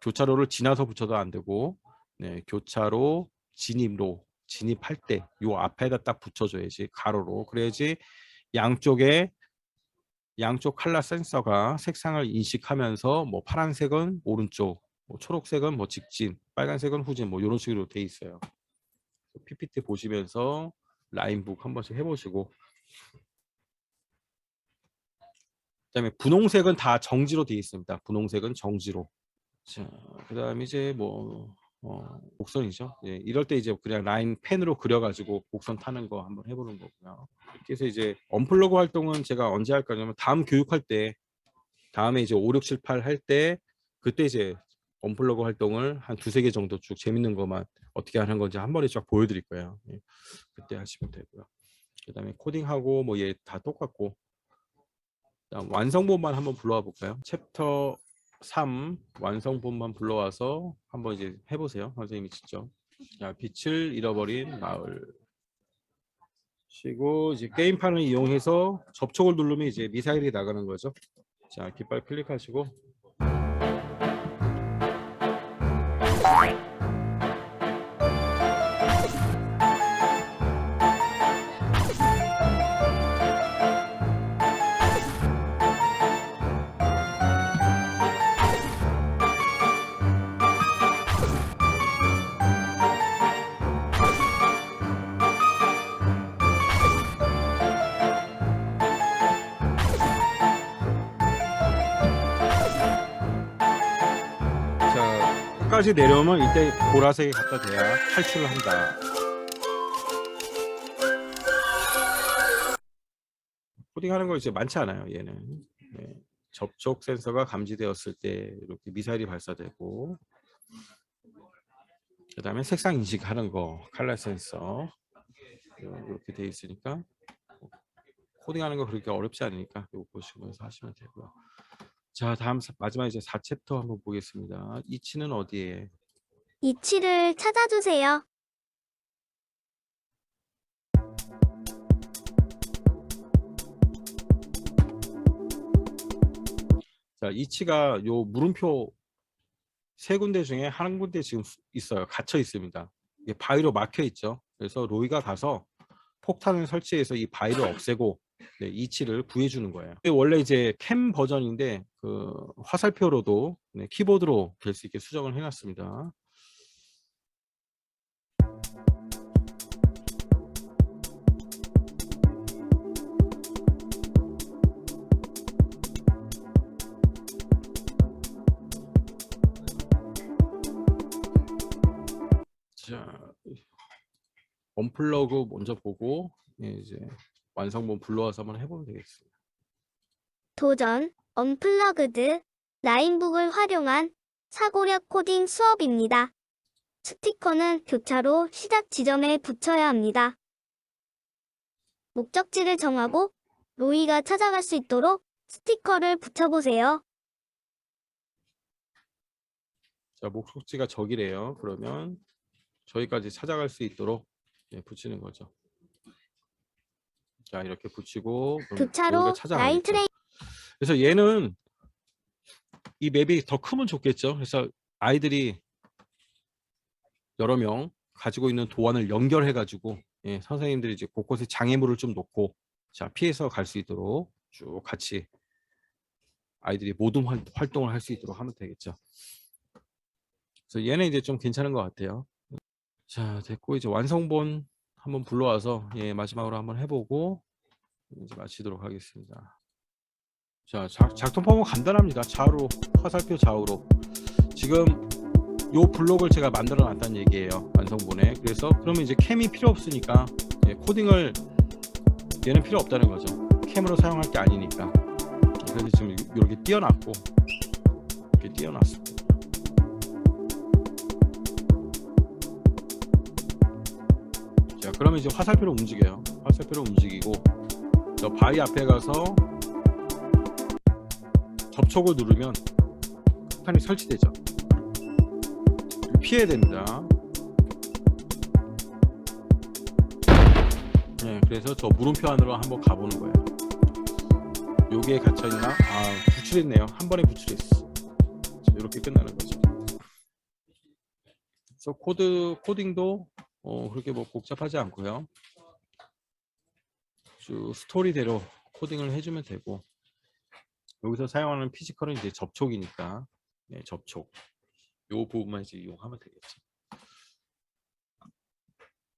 교차로를 지나서 붙여도 안 되고, 네, 교차로 진입로 진입할 때 요 앞에다 딱 붙여줘야지, 가로로. 그래야지 양쪽 칼라 센서가 색상을 인식하면서 뭐 파란색은 오른쪽, 뭐 초록색은 뭐 직진, 빨간색은 후진, 뭐 이런 식으로 돼 있어요. PPT 보시면서 라인북 한 번씩 해보시고, 그다음에 분홍색은 다 정지로 되어 있습니다. 분홍색은 정지로. 자, 그다음에 이제 뭐 곡선이죠. 예, 이럴 때 이제 그냥 라인 펜으로 그려가지고 곡선 타는 거 한번 해보는 거고요. 이렇게 해서 이제 언플러그 활동은 제가 언제 할 거냐면 다음 교육할 때, 다음에 이제 5, 6, 7, 8 할 때, 그때 이제 언플러그 활동을 한 두세 개 정도 쭉 재밌는 것만 어떻게 하는 건지 한 번에 쫙 보여드릴 거예요. 예, 그때 하시면 되고요. 그다음에 코딩하고 뭐 얘 다 똑같고, 완성본만 한번 불러와 볼까요? 챕터 3 완성본만 불러와서 한번 이제 해보세요. 선생님이 직접. 자, 빛을 잃어버린 마을. 쉬고 이제 게임판을 이용해서 접촉을 누르면 이제 미사일이 나가는 거죠. 자, 깃발 클릭하시고. 끝까지 내려오면 이때 보라색이 갖다 대야 탈출을 한다. 코딩하는 거 이제 많지 않아요. 얘는. 네. 접촉 센서가 감지되었을 때 이렇게 미사일이 발사되고, 그 다음에 색상 인식하는 거 컬러 센서 이렇게 돼 있으니까 코딩하는 거 그렇게 어렵지 않으니까 이거 보시면서 하시면 되고요. 자, 다음 마지막 이제 4챕터 한번 보겠습니다. 이치는 어디에? 이치를 찾아주세요. 자, 이치가 요 물음표 세 군데 중에 한 군데 지금 있어요. 갇혀 있습니다. 이게 바위로 막혀 있죠. 그래서 로이가 가서 폭탄을 설치해서 이 바위를 없애고, 네, 이치를 구해주는 거예요. 원래 이제 캠 버전인데 그 화살표로도, 네, 키보드로 될 수 있게 수정을 해놨습니다. 자, 언플러그 먼저 보고, 예, 이제 완성본 불러와서 한번 해보면 되겠습니다. 도전 언플러그드 라인북을 활용한 사고력 코딩 수업입니다. 스티커는 교차로 시작 지점에 붙여야 합니다. 목적지를 정하고 로이가 찾아갈 수 있도록 스티커를 붙여보세요. 자, 목적지가 저기래요. 그러면 저기까지 찾아갈 수 있도록, 예, 붙이는 거죠. 자, 이렇게 붙이고 교차로 라인 트레이. 그래서 얘는 이 맵이 더 크면 좋겠죠. 그래서 아이들이 여러 명 가지고 있는 도안을 연결해 가지고, 예, 선생님들이 이제 곳곳에 장애물을 좀 놓고, 자, 피해서 갈 수 있도록 쭉 같이 아이들이 모든 활동을 할 수 있도록 하면 되겠죠. 그래서 얘는 이제 좀 괜찮은 것 같아요. 자, 됐고 이제 완성본 한번 불러와서, 예, 마지막으로 한번 해보고 이제 마치도록 하겠습니다. 자, 작동 방법 간단합니다. 좌우로, 화살표 좌우로. 지금 요 블록을 제가 만들어 놨다는 얘기예요, 완성본에. 그래서 그러면 이제 캠이 필요 없으니까, 예, 코딩을 얘는 필요 없다는 거죠. 캠으로 사용할 게 아니니까. 그래서 지금 이렇게 띄워놨고, 이렇게 띄워놨습니다. 자, 그러면 이제 화살표로 움직여요. 화살표로 움직이고, 저 바위 앞에 가서 접촉을 누르면 폭탄이 설치되죠. 피해야 됩니다. 네, 그래서 저 물음표 안으로 한번 가보는 거예요. 여기에 갇혀있나? 아, 구출했네요. 한 번에 구출했어. 이렇게 끝나는 거죠. 그래서 코딩도 그렇게 뭐 복잡하지 않고요. 쭉 스토리대로 코딩을 해주면 되고, 여기서 사용하는 피지컬은 이제 접촉이니까, 네, 접촉. 요 부분만 이제 이용하면 되겠죠.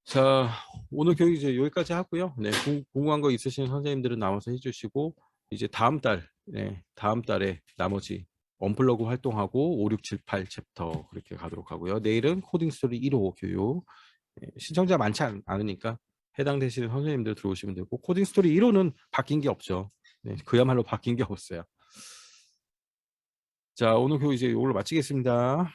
자, 오늘 교육 이제 여기까지 하고요. 네, 궁금한 거 있으신 선생님들은 나와서 해주시고, 이제 다음 달에 나머지 언플러그 활동하고 5, 6, 7, 8 챕터 그렇게 가도록 하고요. 내일은 코딩 스토리 1호 교육. 신청자 많지 않으니까 해당되시는 선생님들 들어오시면 되고, 코딩 스토리 1호는 바뀐 게 없죠. 네, 그야말로 바뀐 게 없어요. 자, 오늘 교육 이제 이걸로 마치겠습니다.